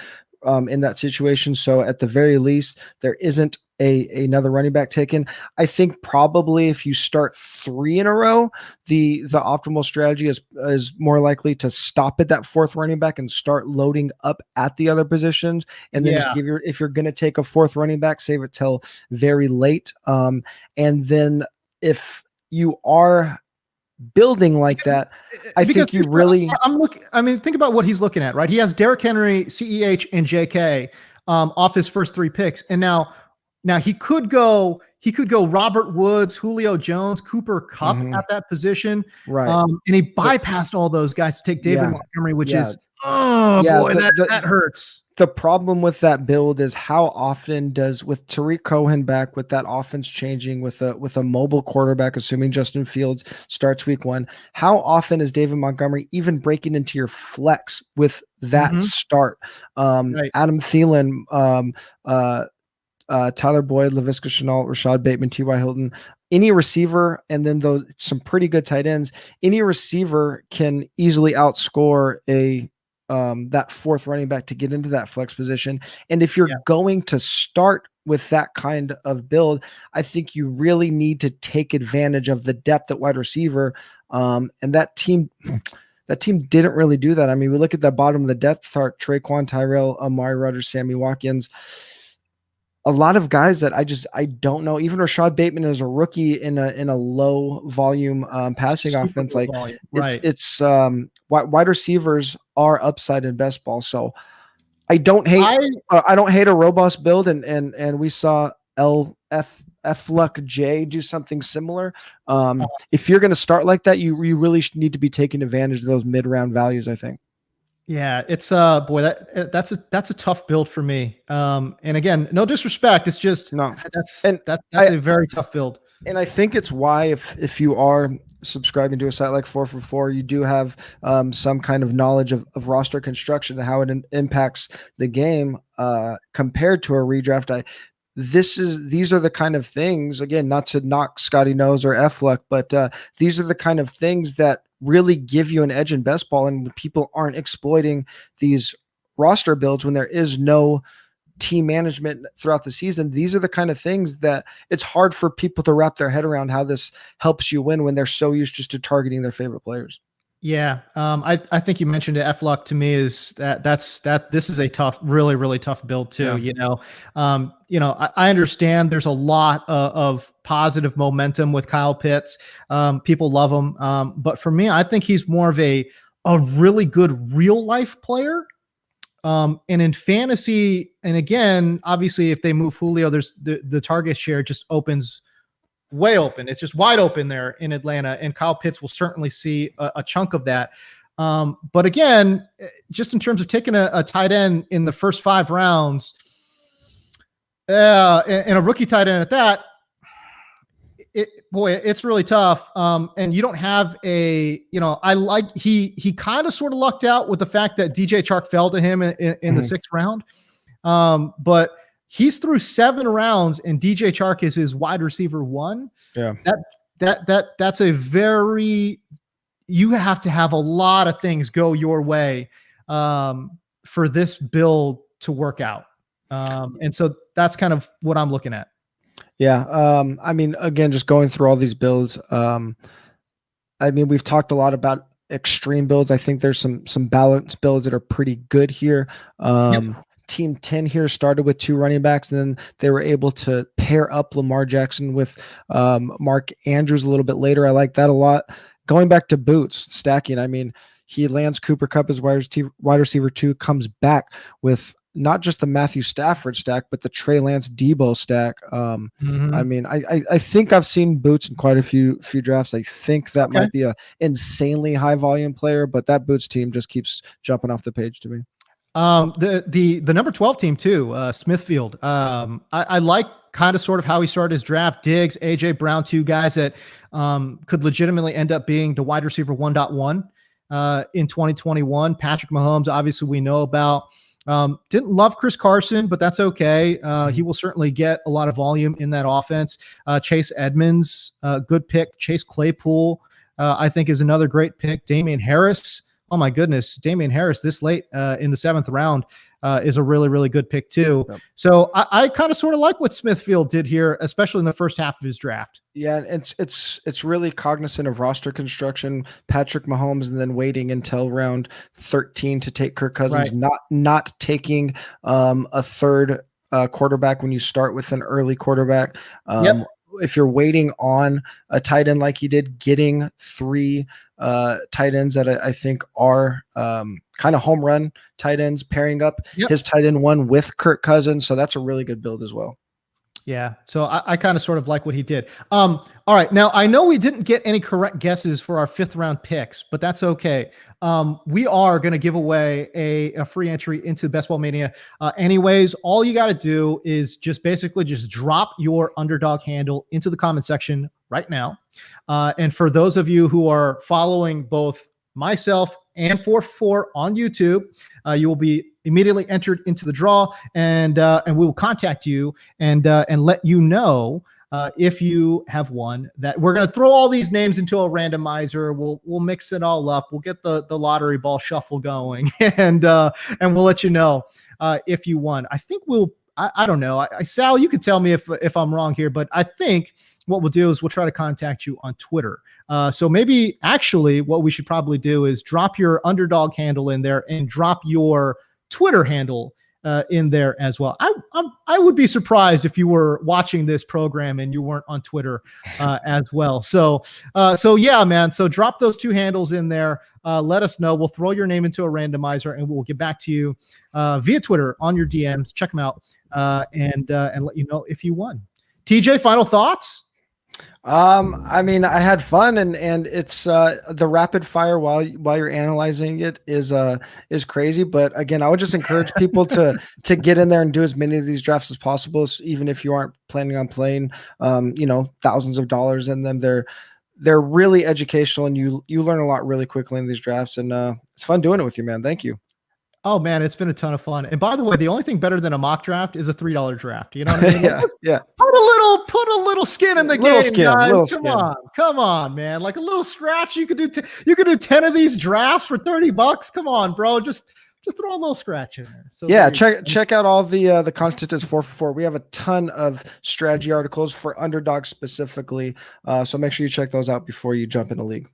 in that situation. So at the very least, there isn't another running back taken. I think probably if you start 3 in a row, the optimal strategy is more likely to stop at that 4th running back and start loading up at the other positions, and then just if you're going to take a 4th running back, save it till very late. And then if you are building like that, I think you really. Think about what he's looking at, right? He has Derrick Henry, CEH, and JK off his first 3 picks, and now he could go Robert Woods, Julio Jones, Cooper Kupp at that position, right? And he bypassed all those guys to take David Montgomery, which is that hurts. The problem with that build is how often does, with Tariq Cohen back, with that offense changing, with a mobile quarterback, assuming Justin Fields starts week 1, how often is David Montgomery even breaking into your flex with that start? Right. Adam Thielen, Tyler Boyd, Laviska Shenault, Rashad Bateman, T.Y. Hilton, any receiver, and then some pretty good tight ends. Any receiver can easily outscore that 4th running back to get into that flex position. And if you're going to start with that kind of build, I think you really need to take advantage of the depth at wide receiver. And that team didn't really do that. I mean, we look at the bottom of the depth chart: Traquan, Tyrell, Amari Rodgers, Sammy Watkins. A lot of guys that I don't know. Even Rashad Bateman is a rookie in a low volume passing offense. Like it's wide receivers are upside in best ball. So I don't hate a robust build, and we saw Luck J do something similar. If you're going to start like that, you really need to be taking advantage of those mid round values, I think. Yeah, it's that's a tough build for me. And again, no disrespect, it's just that's a very tough build. And I think it's why if you are subscribing to a site like 4for4, you do have some kind of knowledge of roster construction and how it impacts the game compared to a redraft. These are the kind of things, again, not to knock Scotty Nose or Luck, but these are the kind of things that really give you an edge in best ball, and people aren't exploiting these roster builds when there is no team management throughout the season. These are the kind of things that it's hard for people to wrap their head around how this helps you win when they're so used just to targeting their favorite players. Yeah. I think you mentioned it. Luck to me is this is a tough, really, really tough build too. Yeah. I understand there's a lot of positive momentum with Kyle Pitts. People love him. But for me, I think he's more of a really good real life player. And in fantasy, and again, obviously if they move Julio, there's the target share just opens way open. It's just wide open there in Atlanta, and Kyle Pitts will certainly see a chunk of that. But again, just in terms of taking a tight end in the first 5 rounds, and a rookie tight end at that, it's really tough. And you don't have he kind of sort of lucked out with the fact that DJ Chark fell to him in the 6th round. But he's through 7 rounds, and DJ Chark is his wide receiver 1. Yeah. That's a very, you have to have a lot of things go your way for this build to work out. And so that's kind of what I'm looking at. Yeah. I mean, again, just going through all these builds. We've talked a lot about extreme builds. I think there's some balanced builds that are pretty good here. Team 10 here started with 2 running backs, and then they were able to pair up Lamar Jackson with Mark Andrews a little bit later. I like that a lot. Going back to Boots, stacking, I mean, he lands Cooper Kupp as wide receiver 2, comes back with not just the Matthew Stafford stack, but the Trey Lance Debo stack. I mean, I think I've seen Boots in quite a few drafts. I think that might be a insanely high volume player, but that Boots team just keeps jumping off the page to me. The number 12 team too, Smithfield. I like kind of sort of how he started his draft. Diggs, AJ Brown, 2 guys that could legitimately end up being the wide receiver 1.1 in 2021. Patrick Mahomes, obviously we know about. Didn't love Chris Carson, but that's okay. He will certainly get a lot of volume in that offense. Chase Edmonds, good pick. Chase Claypool, I think, is another great pick. Damien Harris, oh my goodness, Damien Harris this late in the 7th round is a really, really good pick too. Yep. So I kind of sort of like what Smithfield did here, especially in the first half of his draft. Yeah, it's really cognizant of roster construction, Patrick Mahomes, and then waiting until round 13 to take Kirk Cousins, right. not taking a third quarterback when you start with an early quarterback. Yep. If you're waiting on a tight end like you did, getting 3 tight ends that I think are kind of home run tight ends, pairing up his tight end 1 with Kirk Cousins. So that's a really good build as well. Yeah. So I kind of sort of like what he did. All right. Now I know we didn't get any correct guesses for our 5th round picks, but that's okay. We are going to give away a free entry into Best Ball Mania. Anyways, all you got to do is just basically just drop your underdog handle into the comment section right now. And for those of you who are following both myself and 4 on YouTube, you will be immediately entered into the draw, and we will contact you and let you know if you have won. That we're going to throw all these names into a randomizer. We'll mix it all up. We'll get the lottery ball shuffle going, and we'll let you know if you won. I think I don't know. Sal, you can tell me if I'm wrong here, but I think what we'll do is we'll try to contact you on Twitter. So maybe actually what we should probably do is drop your underdog handle in there and drop your Twitter handle in there as well. I would be surprised if you were watching this program and you weren't on Twitter as well. So yeah, man. So drop those 2 handles in there. Let us know. We'll throw your name into a randomizer and we'll get back to you via Twitter on your DMs. Check them out and let you know if you won. TJ, final thoughts? I mean, I had fun, and it's the rapid fire while you're analyzing it is crazy. But again, I would just encourage people to get in there and do as many of these drafts as possible, even if you aren't planning on playing thousands of dollars in them. They're really educational, and you learn a lot really quickly in these drafts, and it's fun doing it with you, man. Thank you. Oh man, it's been a ton of fun. And by the way, the only thing better than a mock draft is a $3 draft. You know what I mean? yeah. Put a little skin in the game, guys. Come on, man. Like a little scratch. You could do 10 of these drafts for $30. Come on, bro. Just throw a little scratch in there. So yeah, check out all the content is 4 for 4. We have a ton of strategy articles for Underdog specifically. So make sure you check those out before you jump in the league.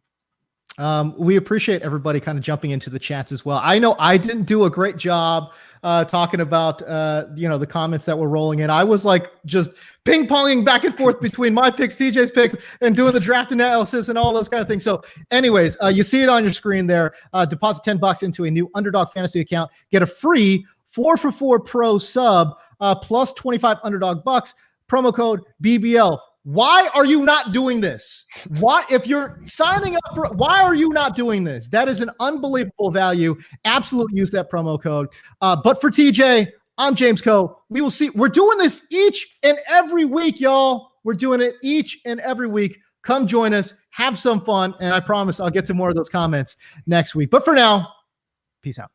We appreciate everybody kind of jumping into the chats as well. I know I didn't do a great job talking about the comments that were rolling in. I was like just ping-ponging back and forth between my picks, TJ's picks, and doing the draft analysis and all those kind of things. So anyways, you see it on your screen there. Deposit $10 into a new Underdog Fantasy account. Get a free 4 for 4 Pro sub plus 25 Underdog bucks. Promo code BBL. Why are you not doing this? Why, if you're signing up for, why are you not doing this? That is an unbelievable value. Absolutely use that promo code. But for TJ, I'm James Koh. We will see. We're doing this each and every week, y'all. We're doing it each and every week. Come join us. Have some fun. And I promise I'll get to more of those comments next week. But for now, peace out.